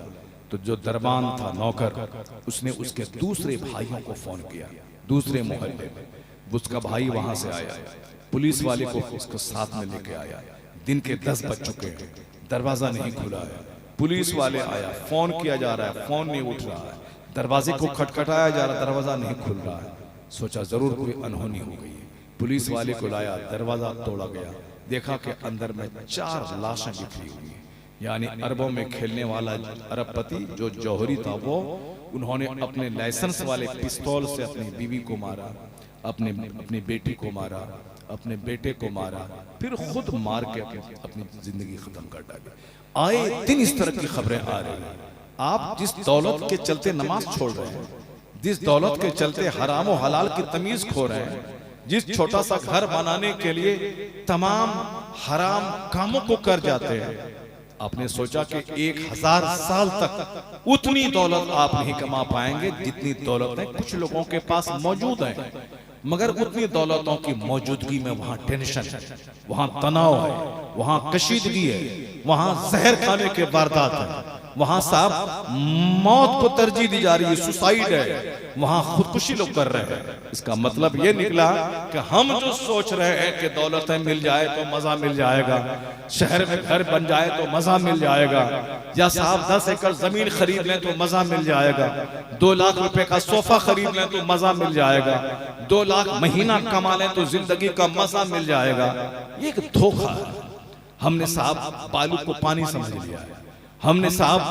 तो जो दरबान था नौकर, उसने उसके दूसरे भाइयों को फोन किया, दूसरे मोहल्ले में। उसका भाई वहां से आया, पुलिस वाले को उसको साथ में लेके आया। दिन के 10 बज चुके हैं, दरवाजा नहीं खुला है। पुलिस वाले आया, फोन किया जा रहा है, फोन नहीं उठ रहा है, दरवाजे को खटखटाया जा रहा है, दरवाजा नहीं खुल रहा है। सोचा जरूर कोई अनहोनी हो गई है। पुलिस वाले को लाया, दरवाजा तोड़ा गया, देखा कि अंदर में 4 लाशें बिखरी हुई हैं। यानी अरबों में खेलने वाला अरबपति जो जौहरी था, वो उन्होंने अपने लाइसेंस वाले पिस्तौल से अपनी बीवी को मारा, अपनी बेटी को मारा, अपने बेटे को मारा, फिर खुद मार के अपनी जिंदगी खत्म कर डाली। आए दिन इस तरह की खबरें आ रही हैं। आप जिस दौलत के चलते नमाज छोड़ रहे हैं, जिस दौलत के चलते हराम और हलाल की तमीज खो रहे हैं, जिस छोटा सा घर बनाने के लिए तमाम हराम कामों को कर जाते हैं, आपने सोचा कि 1000 साल तक उतनी दौलत आप नहीं कमा पाएंगे जितनी दौलतें कुछ लोगों के पास मौजूद है। मगर उतनी दौलतों की मौजूदगी में वहां टेंशन है, वहां तनाव है, वहां कशीदगी है, वहां जहर खाने के वारदात है, वहां साहब मौत को तरजीह दी जा रही है, सुसाइड है, वहां खुदकुशी लोग कर रहे हैं। इसका मतलब ये निकला कि हम जो सोच रहे हैं कि दौलतें मिल जाए तो मजा मिल जाएगा, शहर में घर बन जाए तो मजा मिल जाएगा, या साहब 10 एकड़ जमीन खरीद लें तो मजा मिल जाएगा, 2 लाख रुपए का सोफा खरीद लें तो मजा मिल जाएगा, 2 लाख महीना कमा लें तो जिंदगी का मजा मिल जाएगा। ये एक धोखा है। हमने साहब बालू को पानी समझ लिया है, हमने साहब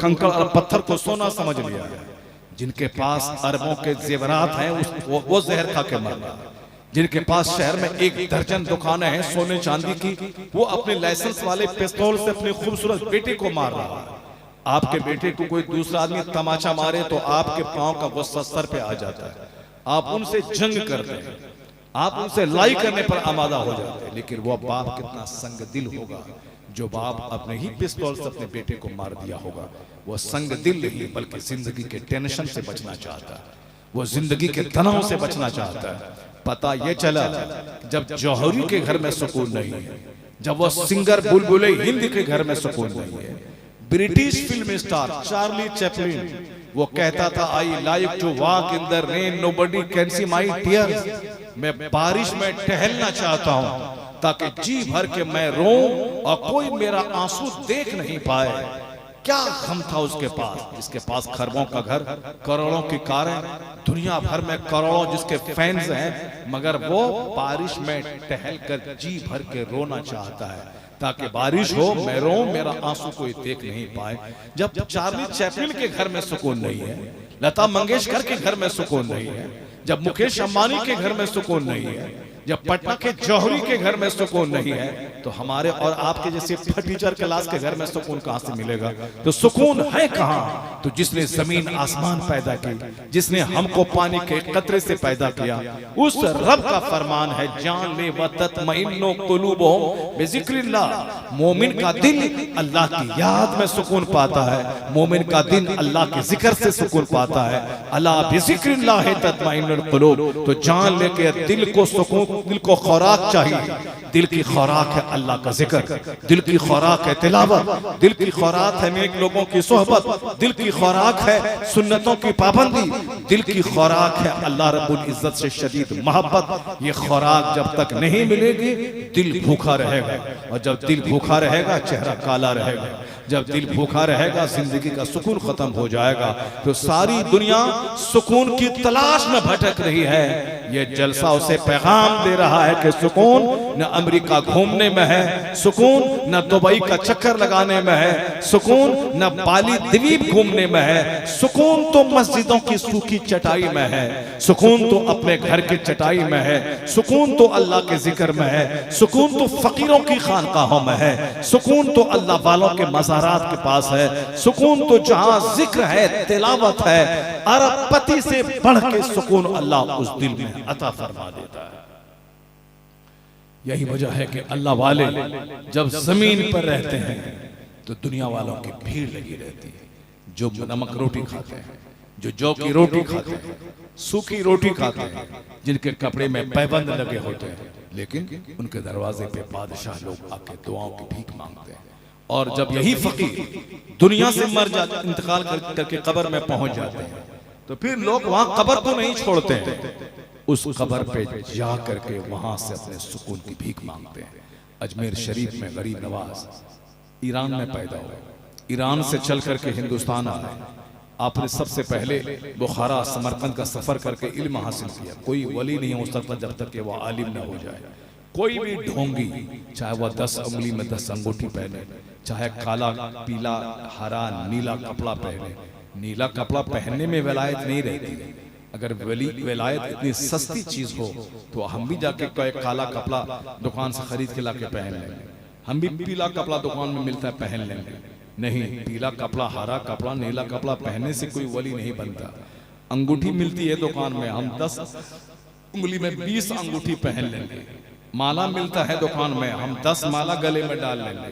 कंकड़ और पत्थर को सोना समझ लिया है। जिनके पास अरबों के जेवरात हैं वो जहर खा के मर रहा है। जिनके पास शहर में 1 दर्जन दुकानें हैं सोने चांदी की, वो अपने लाइसेंस वाले पिस्तौल से अपने खूबसूरत बेटे को मार रहा है। आपके बेटे को कोई दूसरा आदमी तमाचा मारे तो आपके पांव का गुस्सा सर पे आ जाता है, आप उनसे जंग करते हैं, आप उनसे लड़ाई करने पर आमादा हो जाते हैं। लेकिन वो बाप कितना संग दिल होगा जो बाप अपने ही पिस्तौल से अपने बेटे को मार दिया होगा। वो संग दिल नहीं बल्कि जिंदगी के टेंशन से बचना चाहता है, वो जिंदगी के तनाव से बचना चाहता है। पता ये चला जब जौहरी के घर में सुकून नहीं है, जब वो सिंगर बुलबुले हिंद के घर में सुकून नहीं है। British film star Charlie Chaplin वो कहता था, I like to walk in the rain, nobody can see my tears. मैं बारिश में टहलना चाहता हूं ताकि जी भर के मैं रोऊं और कोई मेरा आंसू देख नहीं पाए। क्या गम था उसके पास, जिसके पास खरबों का घर, करोड़ों की कारें, दुनिया भर में करोड़ों जिसके फैंस हैं, मगर वो बारिश में टहल कर जी भर के रोना चाहता है ताकि बारिश हो, मैं रो, मेरा आंसू कोई देख नहीं पाए। जब चार्ली चैपलिन के घर में सुकून नहीं है, लता मंगेशकर के घर में सुकून नहीं है, जब मुकेश अंबानी के घर में सुकून नहीं है, जब पटना के जौहरी के घर में सुकून नहीं है, तो हमारे और आपके जैसे फटीचर क्लास के घर में सुकून कहां से मिलेगा? तो सुकून है कहां? तो जिसने जमीन आसमान पैदा की, जिसने हमको पानी के कतरे से पैदा किया, उस रब का फरमान है, जान ले व तत्मइन्नु कुलूबुहुम बिज़िक्रिल्लाह। मोमिन का दिल अल्लाह की याद में सुकून पाता है, मोमिन का दिल अल्लाह के जिक्र से सुकून पाता है। अला बिज़िक्रिल्लाह तत्मइन्नुल कुलूब। तो जान ले के दिल को सुकून, दिल को खुराक चाहिए। दिल की खुराक है अल्लाह का जिक्र, दिल की खुराक है तिलावत, दिल की खुराक है नेक लोगों की सोहबत, दिल की खुराक है सुन्नतों की पाबंदी, दिल की खुराक है अल्लाह रब्बुल इज्जत से शदीद मोहब्बत। ये खुराक जब तक नहीं मिलेगी दिल भूखा रहेगा, और जब दिल भूखा रहेगा चेहरा काला रहेगा। जब दिल भूखा रहेगा जिंदगी का सुकून खत्म हो जाएगा। तो सारी दुनिया सुकून की तलाश में भटक रही है। ये जलसा उसे पैगाम दे रहा है कि सुकून न अमेरिका घूमने में है, सुकून न दुबई का चक्कर लगाने में है, सुकून न बाली द्वीप घूमने में है, सुकून तो मस्जिदों की सूखी चटाई में है, सुकून तो अपने घर की चटाई में है, सुकून तो अल्लाह के जिक्र में है, सुकून तो फकीरों की खानकाहों में है, सुकून तो अल्लाह वालों के मज़ारात के पास है, सुकून तो जहां जिक्र है, तिलावत है, अरबपति से बढ़ के सुकून अल्लाह उस दिल में अता फरमा देता है। यही वजह है कि अल्लाह वाले जब जमीन पर रहते हैं तो दुनिया वालों की भीड़ लगी रहती है। जो नमक रोटी खाते हैं, जो जौ की रोटी खाते हैं, सूखी रोटी खाते हैं, जिनके कपड़े में पैबंद लगे होते हैं, लेकिन उनके दरवाजे पे बादशाह लोग आके दुआओं की भीख मांगते हैं। और जब यही फकीर दुनिया से मर जाते, इंतकाल करके कब्र में पहुंच जाते हैं, तो फिर लोग वहां कब्र को नहीं छोड़ते हैं, उस कब्र पे जा करके वहां से अपने सुकून की भीख मांगते हैं। अजमेर शरीफ में गरीब नवाज ईरान में पैदा हुआ, ईरान से चल करके हिंदुस्तान आए। आपने सबसे पहले बुखारा समरकंद का सफर करके इल्म हासिल किया। कोई वली नहीं हो सकता जब तक कि वह आलिम ना हो जाए। कोई भी ढोंगी, चाहे वह 10 उंगली में 10 अंगूठी पहने, चाहे काला पीला हरा नीला कपड़ा पहने, नीला कपड़ा पहनने में विलायत नहीं रहती। अगर विलायत इतनी सस्ती चीज हो तो हम भी जाके कोई काला कपड़ा दुकान से खरीद के लाके पहन लेंगे, हम भी पीला कपड़ा दुकान में मिलता है पहन लेंगे। नहीं, पीला कपड़ा हरा कपड़ा नीला कपड़ा पहनने से कोई वली नहीं बनता। अंगूठी मिलती है दुकान में, हम 10 उंगली में 20 अंगूठी पहन लेंगे। माला मिलता है दुकान में, हम 10 माला गले में डाल लेंगे।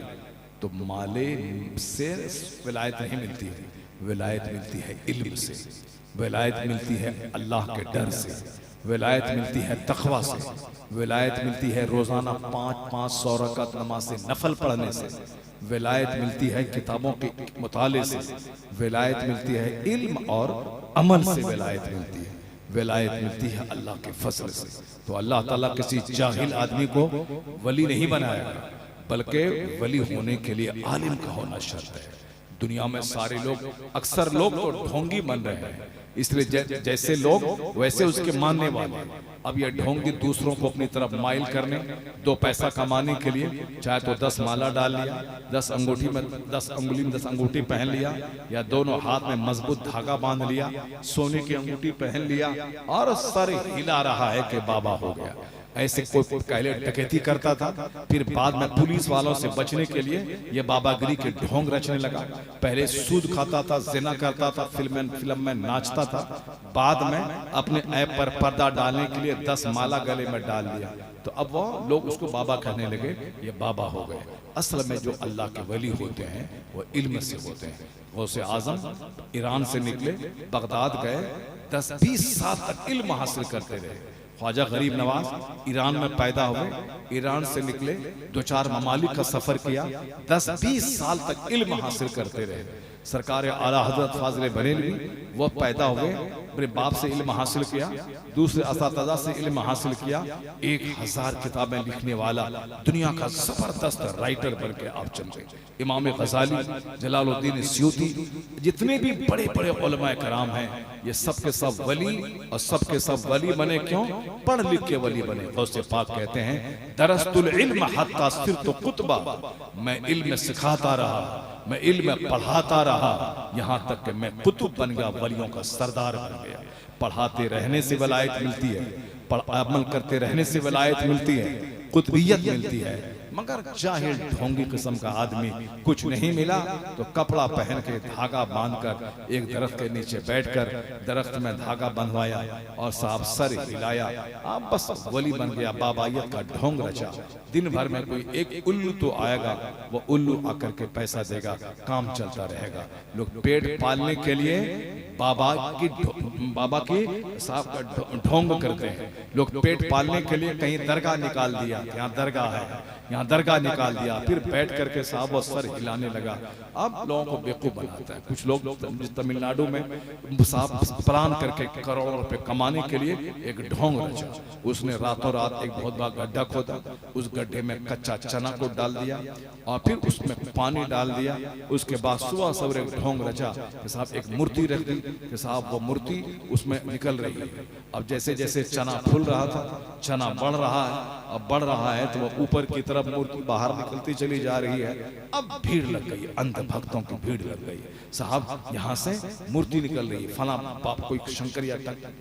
तो माले से विलायत नहीं मिलती है, विलायत मिलती है इल्म से, विलायत मिलती है अल्लाह के डर से, विलायत मिलती है तकवा से, विलायत मिलती है रोजाना 500 रकात नमाज से नफल पढ़ने से, विलायत मिलती है किताबों के मुताले से, विलायत मिलती है इल्म और अमल से, विलायत मिलती है, विलायत मिलती है अल्लाह के फजल से। तो अल्लाह ताला किसी जाहिल आदमी को वली नहीं बनाया, बल्कि वली होने के लिए आलिम का होना शर्त है। दुनिया में सारे लोग, अक्सर लोग तो ढोंगी बन रहे हैं, इसलिए जैसे लोग वैसे उसके मानने वाले। अब ये ढोंगी दूसरों को अपनी तरफ माइल करने, 2 पैसा कमाने के लिए चाहे तो 10 माला डाल लिया, 10 अंगूठी में 10 उंगली में 10 अंगूठी पहन लिया, या दोनों हाथ में मजबूत धागा बांध लिया, सोने की अंगूठी पहन लिया और सर हिला रहा है कि बाबा हो गया। ऐसे कोई पहले डकैती करता था, फिर बाद में पुलिस वालों से बचने के लिए ये बाबागिरी के ढोंग रचने लगा। पहले सूद खाता था, जिना करता था, फिल्म में नाचता था, बाद में अपने ऐप पर पर्दा डालने के लिए 10 माला गले में डाल दिया। तो अब वो लोग उसको बाबा कहने लगे, ये बाबा हो गए। असल में जो अल्लाह के वली होते हैं वो इल्म से होते हैं। गौसे आजम ईरान से निकले, बगदाद गए, 10-20 साल तक इल्म हासिल करते रहे। ख्वाजा गरीब नवाज ईरान में पैदा हुए, ईरान से निकले, 2-4 ममालिक का सफर किया, 10-20 साल तक इल्म हासिल करते रहे। सरकार आला हजरत फाजिल बरेलवी वो पैदा हुए, अपने बाप से इल्म हासिल किया, दूसरे असातिज़ा से इल्म हासिल किया, 1000 किताबें लिखने वाला दुनिया का जबरदस्त राइटर बन के आप चल रहे। इमाम गजाली, जलालुद्दीन स्यूती, जितने भी बड़े बड़े उलमाए कराम हैं, ये सब के सब वली, और सब के सब वली बने क्यों? पढ़ लिख के वली बने। गौसे पाक कहते हैं, दरस्तुल इल्म हत्ता सिरतु कुतबा, मैं इल्म सिखाता रहा, मैं इल्म पढ़ाता रहा, यहाँ तक कि मैं कुतुब बन गया, वलियों का सरदार बन गया। पढ़ाते रहने से वलायत मिलती है, अमल करते रहने से वलायत मिलती है, कुतबियत मिलती है। मगर जाहिल ढोंगी किस्म का आदमी, कुछ नहीं मिला तो कपड़ा पहन के धागा बांधकर एक दरख्त के नीचे बैठकर दरख्त में धागा बंधवाया और साहब सर हिलाया, आप बस वली बन गया, बाबायत का ढोंग रचा। दिन भर में कोई एक उल्लू तो आएगा, वो उल्लू आकर के पैसा देगा, काम चलता रहेगा। लोग पेट पालने के लिए बाबा की साहब का ढोंग करते हैं। लोग पेट पालने के लिए कहीं दरगाह निकाल दिया, यहाँ दरगाह है, यहाँ दरगाह निकाल दिया, फिर बैठ करके साहब वो सर हिलाने लगा। अब लोगों को बेवकूफ बनाता है। कुछ लोग तमिलनाडु में साहब प्लान करके करोड़ों रुपए कमाने के लिए एक ढोंग रचा। उसने रातों रात एक बहुत बड़ा गड्ढा खोदा, उस गड्ढे में कच्चा चना को डाल दिया और फिर उसमें पानी डाल दिया। उसके बाद सुबह सवेरे एक ढोंग रचा कि साहब एक मूर्ति रख दी कि साहब वो मूर्ति उसमें निकल रही है। अब जैसे जैसे चना फूल रहा था, चना बढ़ रहा है, अब बढ़ रहा है तो वो ऊपर की तरफ मूर्ति बाहर निकलती चली जा रही है। अब भीड़ लग गई, अंध भक्तों की भीड़ लग गई। साहब यहाँ से मूर्ति निकल रही है, फला बाप कोई शंकरिया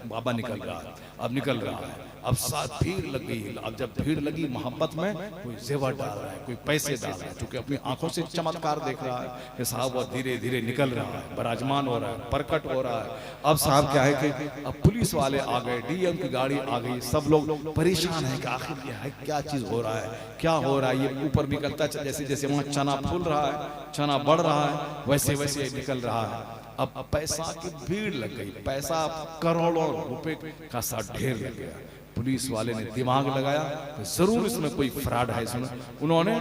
बाबा निकल रहा है, अब निकल रहा है। अब साथ भीड़ लग गई। अब जब भीड़ लगी मोहब्बत में, कोई जेवर डाल रहा है, कोई पैसे डाल रहा है, क्योंकि अपनी आंखों से चमत्कार देख रहा है कि साहब वो धीरे धीरे निकल रहा है, बराजमान हो रहा है, प्रकट हो रहा है। अब साहब क्या है कि अब पुलिस वाले आ गए, डीएम की गाड़ी आ गई, सब लोग परेशान है कि आखिर ये है क्या चीज हो रहा है, क्या हो रहा है। ये ऊपर निकलता है, जैसे जैसे वहां चना फूल रहा है, चना बढ़ रहा है, वैसे वैसे निकल रहा है। अब पैसा की भीड़ लग गई, पैसा करोड़ों रुपए का सा ढेर लग गया। पुलिस वाले ने दिमाग लगाया तो जरूर इसमें कोई फ्रॉड है। इसमें उन्होंने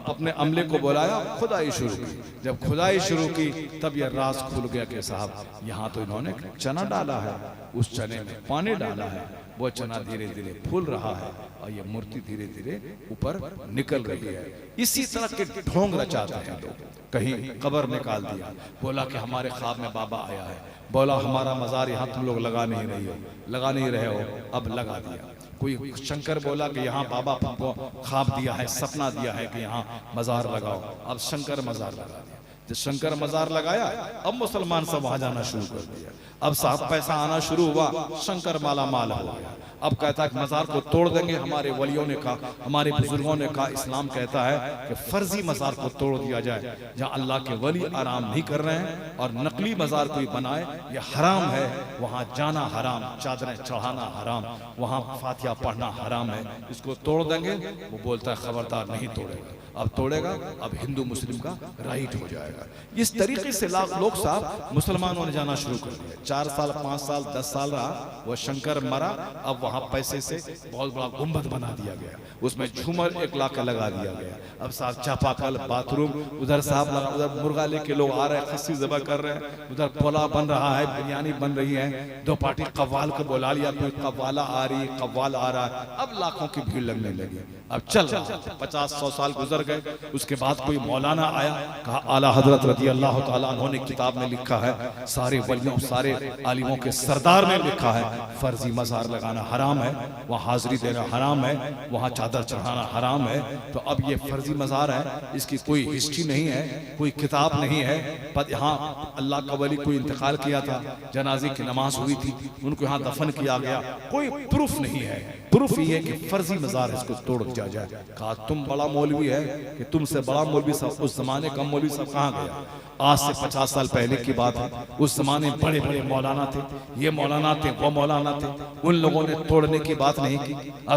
अपने अमले को बुलाया, खुदाई शुरू की। जब खुदाई शुरू की तब यह राज खुल गया कि साहब यहाँ तो इन्होंने चना डाला है, उस चने में पानी डाला है, वो चना धीरे धीरे फूल रहा है और ये मूर्ति धीरे धीरे ऊपर निकल रही है। इसी तरह के ढोंग रचाते हैं लोग। कहीं कब्र निकाल दिया, बोला कि हमारे ख्वाब में बाबा आया है, बोला हमारा मजार यहाँ तुम लोग लगा नहीं रहे हो, अब लगा दिया। कोई शंकर बोला कि यहाँ बाबा को ख्वाब दिया है, सपना दिया है कि यहाँ मजार लगाओ, अब शंकर मजार लगा दिया। जब शंकर मजार लगाया, अब मुसलमान सब वहां जाना शुरू कर दिया। अब साहब पैसा आना शुरू हुआ, शंकर माला माल हो गया। अब कहता है कि मजार को तोड़ देंगे। हमारे वलियों ने कहा, हमारे बुजुर्गों ने कहा, इस्लाम कहता है कि फर्जी मजार को तोड़ दिया जाए, जहाँ अल्लाह के वली आराम नहीं कर रहे हैं और नकली मजार कोई बनाए, ये हराम है, वहाँ जाना हराम, चादरें चढ़ाना हराम, वहाँ फातिहा पढ़ना हराम है, इसको तोड़ देंगे। वो बोलता है खबरदार नहीं तोड़ेगा, अब तोड़ेगा अब हिंदू मुस्लिम का राइट हो जाएगा। इस तरीके से लोग साहब मुसलमानों ने जाना शुरू कर दिया। 4 साल 5 साल 10 साल रहा, वो शंकर मरा। अब वहां पैसे से बहुत बड़ा गुंबद बना दिया गया, उसमें झूमर 1 लाख का लगा दिया गया। अब साहब चापाकल, बाथरूम, उधर साहब लगा, उधर मुर्गा लेके लोग आ रहे हैं, खस्सी ज़बह कर रहे हैं, उधर पोला बन रहा है, बिरयानी बन रही है। 2 पार्टी कव्वाल को बुला लिया, कोई कव्वाला आ रही, कव्वाल आ रहा है। अब लाखों की भीड़ लगने लगी। अब चल रहा है, 50-100 साल गुजर गए। उसके बाद कोई मौलाना आया, कहा आला हजरत रज़ी अल्लाह तआला अन्हु ने किताब में लिखा है, सारे वलियों सारे आलिमों के सरदार ने लिखा है, फर्जी मजार लगाना हराम है, वहाँ हाजिरी देना हराम है, वहाँ चादर चढ़ाना हराम है। तो अब ये फर्जी मजार है, इसकी कोई हिस्ट्री नहीं है, कोई किताब नहीं है। पर यहाँ अल्लाह का वली कोई इंतकाल किया था, जनाजे की नमाज हुई थी, उनको यहाँ दफन किया गया, कोई प्रूफ नहीं है। प्रूफ ये है कि फर्जी मजार इसको तोड़ दिया जाए। कहा तुम बड़ा मौलवी है कि तुमसे बड़ा मौलवी सब उस जमाने का मौलवी सब कहाँ गया? आज से 50 साल पहले की बात है। उस जमाने बड़े बड़े मौलाना थे, ये मौलाना थे, वो मौलाना थे, उन लोगों ने तोड़ने की बात नहीं की।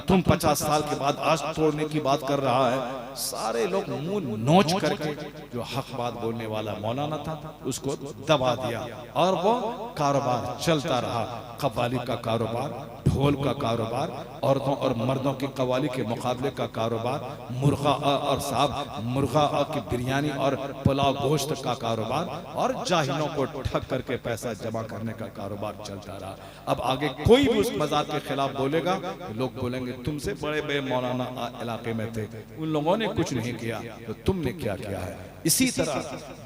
तुम 50 साल के बाद आज तोड़ने की बात कर रहा है। सारे लोग मुंह नोच करके जो हक बात बोलने वाला मौलाना था उसको दबा दिया और वो कारोबार चलता रहा। कव्वाली का कारोबार, ढोल का कारोबार, औरतों और मर्दों की कव्वाली के मुकाबले का कारोबार, मुर्गा और साहब मुर्गा की बिरयानी और पुलाव गोश्त का कारोबार और जाहिलों को ठग करके पैसा जमा करने का कारोबार चलता रहा। अब आगे कोई भी उस मजार के खिलाफ बोलेगा तो लोग बोलेंगे तुमसे बड़े बड़े मौलाना इलाके में थे, उन लोगों ने कुछ नहीं किया तो तुमने क्या किया है। इसी तरह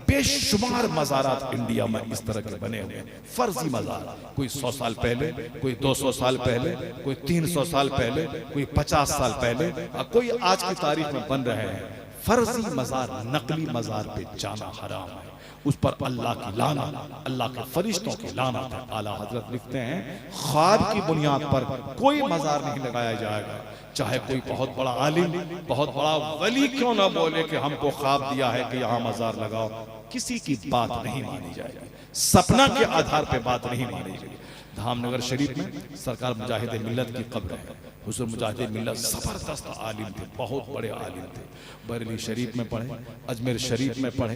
बेशुमार मज़ारात इंडिया में इस तरह के बने हुए, फर्जी मज़ार, कोई 100 साल पहले, कोई 200 साल पहले, कोई 300 साल पहले, कोई 50 साल पहले, कोई आज की तारीख में बन रहे हैं। फर्जी मज़ार, नकली मज़ार पे जाना हराम है, उस पर अल्लाह की लानत, अल्लाह के फरिश्तों की लानत है। आला हजरत लिखते हैं ख्वाब की बुनियाद पर कोई मज़ार नहीं लगाया जाएगा, चाहे कोई बहुत बड़ा आलिम, बहुत बड़ा वली क्यों ना बोले कि हमको ख्वाब दिया है कि यहाँ मज़ार लगाओ, किसी की बात नहीं मानी जाएगी, सपना के आधार पे बात नहीं मानी जाएगी। धामनगर शरीफ में सरकार मुजाहिद मिल्लत की कब्र है। हुजूर मुजाहिद मिल्लत जबरदस्त आलिम थे, बहुत बड़े आलिम थे। बरेली शरीफ में पढ़े, अजमेर शरीफ में पढ़े,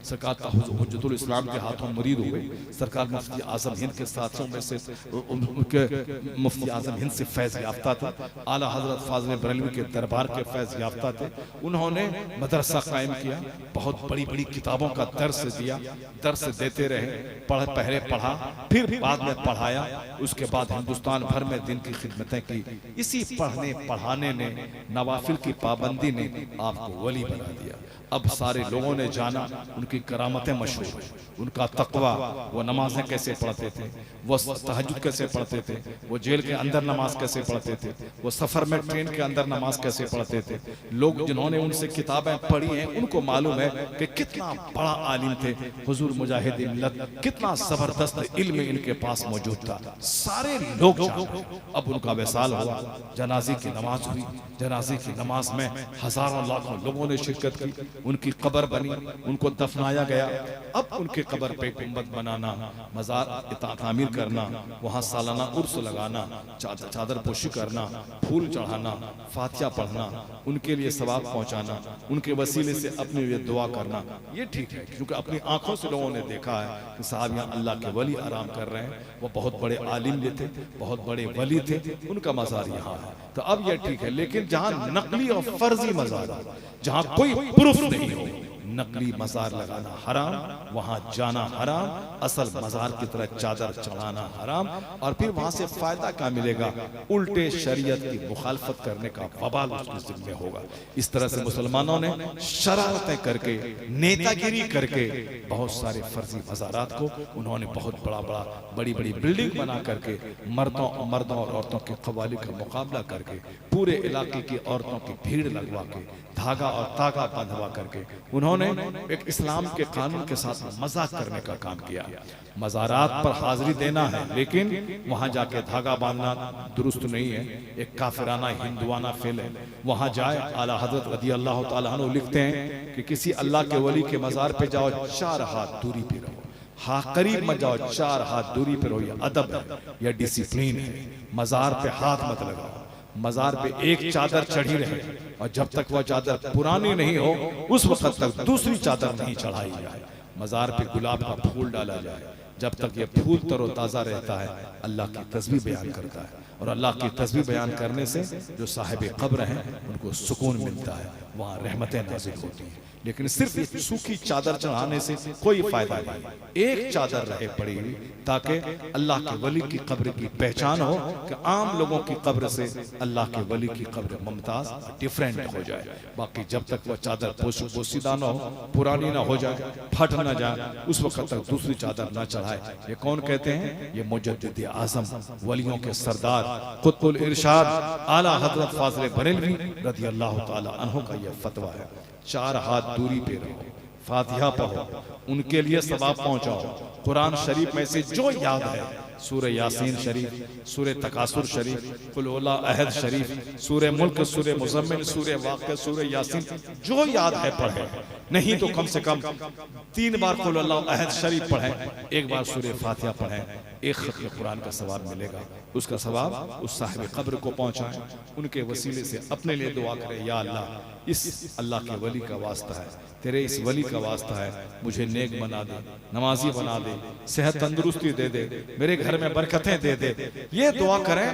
सरकार का हुज्जतुल इस्लाम के हाथों मुरीद हुए। सरकार मुफ्ती आजम हिंद के साथियों में से उनके मुफ्ती आजम हिंद से फैज़ याफ्ता था। आला हजरत फाज़िल बरेलवी के दरबार के फैज़ याफ्ता थे। उन्होंने मदरसा कायम किया, बहुत बड़ी बड़ी किताबों का दर्स दिया, दर्स देते रहे, पहले पढ़ा, फिर बाद में पढ़ाया, उसके बाद हिंदुस्तान भर में दिन की खिदमतें की। इसी पढ़ने पढ़ाने ने, नवाफिल की पाबंदी ने आपको वली बना दिया। अब सारे लोगों ने जाना, उनकी करामतें मशहूर हैं, उनका तकवा, वो नमाजें कैसे पढ़ते थे, वो तहज्जुद कैसे पढ़ते थे, वो जेल के अंदर नमाज कैसे पढ़ते थे, वो सफ़र में ट्रेन के अंदर नमाज कैसे पढ़ते थे। लोग जिन्होंने उनसे किताबें पढ़ी हैं उनको मालूम है कि कितना बड़ा आलिम थे हुजूर मुजाहिद मिल्लत, कितना ज़बरदस्त इल्म इनके पास मौजूद था, सारे लोग जानते। अब उनका विसाल हुआ, जनाजे की नमाज हुई, जनाजे की नमाज में हजारों लाखों लोगों ने शिरकत की, उनकी कब्र बनी, उनको दफनाया गया। अब उनके कब्र पे गुंबद बनाना, मजार तामीर करना, वहाँ सालाना उर्स लगाना, चादर पोशी करना, फूल चढ़ाना, फातिहा पढ़ना, उनके लिए सवाब पहुँचाना, उनके वसीले से अपने लिए दुआ करना, ये ठीक है, क्योंकि अपनी आंखों से लोगों ने देखा है कि साहब यहाँ अल्लाह के वली आराम कर रहे हैं, वो बहुत बड़े आलिम भी थे, बहुत बड़े वली थे, उनका मजार यहाँ है, तो अब यह ठीक है। लेकिन जहाँ नकली और फर्जी मजार, जहाँ कोई प्रूफ नहीं हो, नकली मजार लगाना हराम, वहां जाना हराम, असल मजार की तरह चादर चढ़ाना हराम, और फिर वहां से फायदा क्या मिलेगा, उल्टे शरीयत की मुखालफत करने का वबाल उसके जिम्मे होगा। इस तरह से मुसलमानों ने शरारतें करके, नेतागिरी करके बहुत सारे फर्जी मजारात को उन्होंने बहुत बड़ी बड़ी बिल्डिंग बना करके मर्दों और औरतों के कवाली का मुकाबला करके पूरे इलाके की औरतों की भीड़ लगवा के धागा और तागा बंधवा करके उन्होंने एक इस्लाम के कानून के साथ मजाक करने का काम किया। मज़ारात पर हाजिरी देना है, लेकिन वहां जाके धागा बांधना दुरुस्त नहीं है, एक काफिराना हिंदुआना फेल है। वहां जाए, आला हजरत रज़ी अल्लाह तआला अन्हु लिखते हैं कि किसी अल्लाह के वली के मजार पे जाओ, 4 हाथ दूरी पे रहो, हाँ करीब मत जाओ, 4 हाथ दूरी पे रहो, यह अदब है, यह डिसिप्लिन है। मजार पे हाथ मत लगाओ, मजार पे एक चादर चढ़ी रहे और जब तक वह चादर पुरानी नहीं हो उस वक्त तक दूसरी चादर नहीं चढ़ाई जाए। मजार पे गुलाब का फूल डाला जाए, जब तक ये फूल तरोताज़ा रहता है अल्लाह की तस्बीह बयान करता है, और अल्लाह की तस्बीह बयान करने से जो साहिब कब्र हैं उनको सुकून मिलता है, वहाँ रहमतें नाज़िल होती हैं। लेकिन सिर्फ एक सूखी चादर चढ़ाने से कोई फायदा नहीं, एक चादर रहे पड़ी ताकि अल्लाह के वली की कब्र की पहचान हो कि आम लोगों की कब्र से अल्लाह के वली की कब्र मुमताज डिफरेंट हो जाए। बाकी जब तक वह चादर पोशीदा न हो, पुरानी ना हो जाए, फट ना जाए, उस वक्त तक दूसरी चादर ना चढ़ाए। ये कौन कहते हैं? ये मुजद्दिद आज़म वलियों के सरदार कुतुल इरशाद आला हजरत फाज़िल बरेलवी रज़ी अल्लाह तआला अन्हु का यह फतवा है। 4 हाथ दूरी पे रहो, फातिहा पढ़ो, उनके लिए सवाब पहुंचाओ। कुरान शरीफ में से जो याद है, सूरह यासीन शरीफ, सूरह तकासुर शरीफ, कुल औला अहद शरीफ, सूरह मुल्क, सूरह मुज़म्मिल, सूरह वाक़िया, सूरह यासीन, जो याद है पढ़े, नहीं तो कम से कम 3 बार कुल औला अहद शरीफ पढ़ें, 1 बार सूरह फातिहा पढ़ें, एक खत्म कुरान का सवाब मिलेगा। उसका सवाब उस साहिब कब्र को पहुंचाएं, उनके वसीले से अपने लिए दुआ करें, या अल्लाह इस अल्लाह के वली का वास्ता है, तेरे इस वली का वास्ता है, मुझे नेक बना दे, नमाजी बना दे, सेहत तंदुरुस्ती दे दे, मेरे घर में बरकतें दे दे। ये दुआ करें,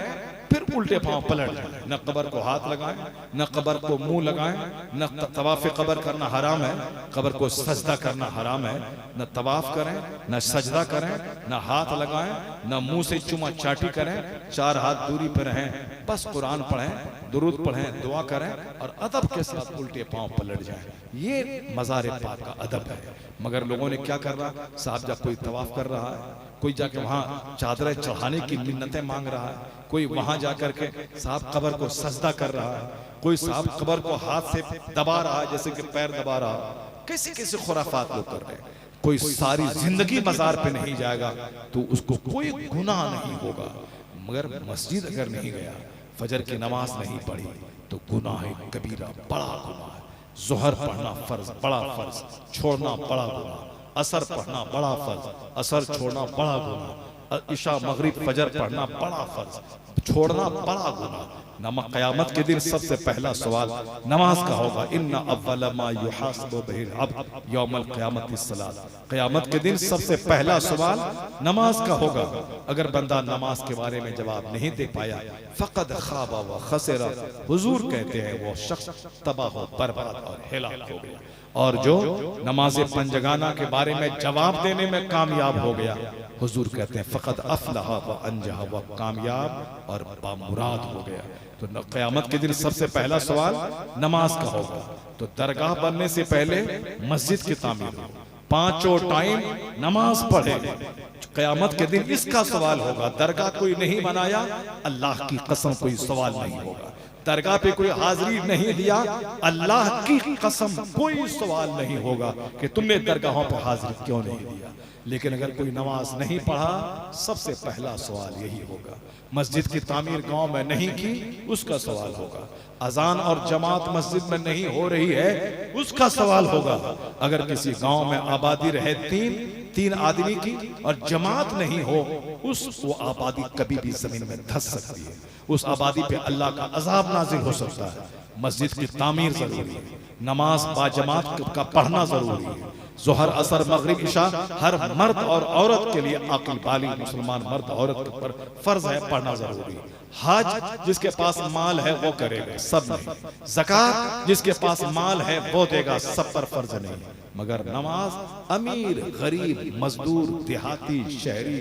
फिर उल्टे पांव पलट जाए, न कब्र को हाथ लगाएं, न कब्र को मुंह लगाएं, न तवाफ कब्र करना हराम है, कब्र को सजदा करना हराम है, न तवाफ करें, न सजदा करें, न हाथ लगाएं, न मुंह से चुमा चाटी करें, 4 हाथ दूरी पर रहें, बस कुरान पढ़ें, दुरूद पढ़ें, दुआ करें और अदब के साथ उल्टे पांव पलट जाएं। ये मज़ार पाक का अदब है। मगर लोगों ने क्या कर रहा, साहब जब कोई तवाफ कर रहा है, कोई जाके वहाँ चादरें चढ़ाने की मिन्नतें मांग रहा है, कोई वहां जाकर के साहब कब्र को सजदा कर रहा है, कोई साहब कब्र को हाथ से दबा रहा है जैसे कि पैर दबा रहा, कैसे कैसे खुराफात लोग कर रहे हैं। कोई सारी जिंदगी मजार पे नहीं जाएगा तो उसको कोई गुनाह नहीं होगा, मगर मस्जिद अगर नहीं गया, फजर की नमाज नहीं पढ़ी तो गुनाह है कबीरा, बड़ा गुनाह है। जोहर पढ़ना फर्ज, बड़ा फर्ज, छोड़ना बड़ा गुनाह, असर पढ़ना बड़ा फर्ज, असर छोड़ना बड़ा गुनाह, इशा मगरिब फजर पढ़ना बड़ा फर्ज, छोड़ना बड़ा गुनाह। नमाज क़यामत के दिन सबसे पहला सवाल नमाज का होगा, इन्ना अव्वल मा युहासबु बिहिल अब्द यौमल क़यामति सलात। क़यामत के दिन सबसे पहला सवाल नमाज का होगा। अगर बंदा नमाज के बारे में जवाब नहीं दे पाया, फ़क़द ख़ाबा व ख़सिरा, हुजूर कहते हैं वो शख्स तबाह हो, बर्बाद और हिलाक हो गया। और जो नमाज पंजगाना के बारे में जवाब देने में कामयाब हो गया, हुजूर कहते हैं फ़क़द अफ़लहा व अंजहा, व कामयाब और बामुराद हो गया। तो क़यामत के दिन सबसे पहला सवाल नमाज का होगा। तो दरगाह बनने से पहले मस्जिद की तामीर हो, पांचों टाइम नमाज पढ़े। क़यामत के दिन इसका सवाल होगा। दरगाह कोई नहीं बनाया, अल्लाह की कसम कोई सवाल नहीं होगा। दरगाह पे कोई हाजिरी नहीं दिया, अल्लाह की कसम कोई सवाल नहीं होगा कि तुमने दरगाहों पर हाजिरी क्यों नहीं दिया। लेकिन अगर कोई नमाज नहीं पढ़ा, सबसे पहला सवाल यही होगा। मस्जिद की तामीर गांव में नहीं की, उसका सवाल होगा। अजान और जमात मस्जिद में नहीं हो रही है, उसका सवाल होगा। अगर किसी गांव में आबादी रहे तीन आदमी की और जमात नहीं हो, वो आबादी कभी भी जमीन में धंस सकती है। उस आबादी पे अल्लाह का अजाब नाजिल हो सकता है। मस्जिद की तामीर जरूरी है, नमाज बाजमात का पढ़ना जरूरी है। जोहर असर मगरिब इशा हर मर्द और औरत के लिए, अक़ल बालिग़ मुसलमान मर्द औरत पर फर्ज है, पढ़ना जरूरी है। हज जिसके पास माल है वो करेगा, सब नहीं। ज़कात जिसके पास माल है वो देगा, सब पर फर्ज नहीं। मगर नमाज अमीर गरीब मजदूर देहाती शहरी,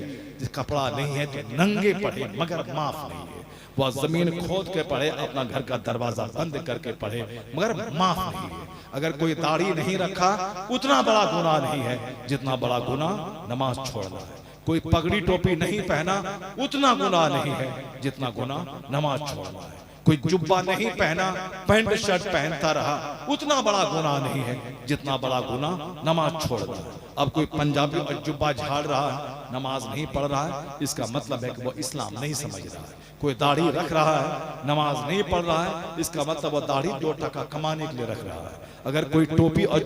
कपड़ा नहीं है तो नंगे पढ़े, मगर माफ नहीं है। वह जमीन खोद के पढ़े, अपना घर का दरवाजा बंद करके पढ़े, मगर माफ नहीं है। अगर कोई दाढ़ी नहीं रखा, उतना बड़ा गुनाह नहीं है जितना बड़ा गुनाह नमाज छोड़ना है। कोई पगड़ी टोपी नहीं पहना, उतना गुनाह नहीं है जितना गुनाह नमाज छोड़ना है। कोई जुब्बा नहीं पहना, पैंट शर्ट पहनता रहा, उतना बड़ा गुनाह नहीं है जितना बड़ा गुनाह नमाज छोड़ना है। अब कोई पंजाबी और जुब्बा झाड़ रहा है, नमाज नहीं पढ़ रहा है, इसका मतलब है कि वो इस्लाम नहीं समझ रहा है। कोई दाढ़ी रख रहा है, नमाज नहीं पढ़ रहा है, इसका मतलब वो दाढ़ी 2 टका कमाने के लिए रख रहा है। अगर कोई टोपी और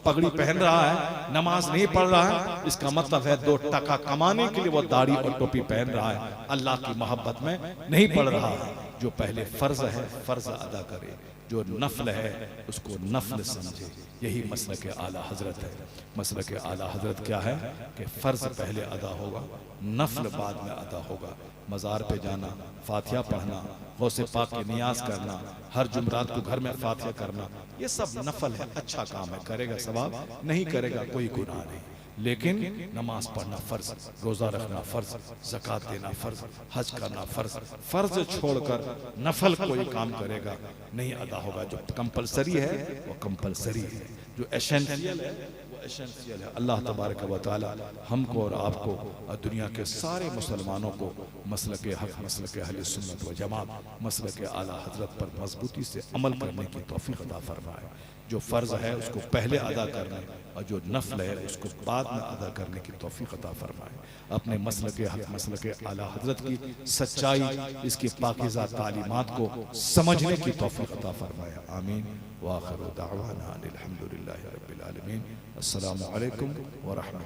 पगड़ी पहन रहा है, नमाज नहीं पढ़ रहा है, इसका मतलब है 2 टका कमाने के लिए वो दाढ़ी और टोपी पहन रहा है, अल्लाह की मोहब्बत में नहीं पढ़ रहा है। जो पहले फर्ज है फर्ज अदा करे, जो नफल है उसको नफल समझे। यही मसलक आला हजरत है। मसलक आला हजरत क्या है कि फर्ज पहले अदा होगा, नफल बाद में अदा होगा। मज़ार पे जाना, फातिहा पढ़ना, गौसे पाक की नियाज करना, हर जुमरात को घर में फातिहा करना, ये सब नफल है, अच्छा काम है, करेगा सवाब, नहीं करेगा कोई गुनाह नहीं। लेकिन नमाज पढ़ना फर्ज, रोजा रखना फर्ज, ज़कात देना फर्ज, हज करना फर्ज। फर्ज छोड़कर नफल कोई काम करेगा नहीं अदा होगा। जो कंपलसरी है वो कंपलसरी है, जो एसेंशियल है वो एसेंशियल है। अल्लाह तबारक व तआला हमको और आपको और दुनिया के सारे मुसलमानों को मसलक हक, मसलक अहले सुन्नत व जमात, मसलक आला हजरत पर मजबूती से अमल करने की तौफीक अता फरमाए। जो फ़र्ज़ है उसको पहले अदा करने और जो नफल है उसको बाद में अदा करने की तौफीक अता फरमाए। अपने मसलक हक, मसलक आला हजरत की सच्चाई, इसकी पाकीज़ा तालीमात को समझने की तौफीक अता फरमाए। आमीन। व आखिरु दाअवाना अनिल हम्दुलिल्लाहि रब्बिल आलमीन। अस्सलामु अलैकुम व रहमतुल्लाह।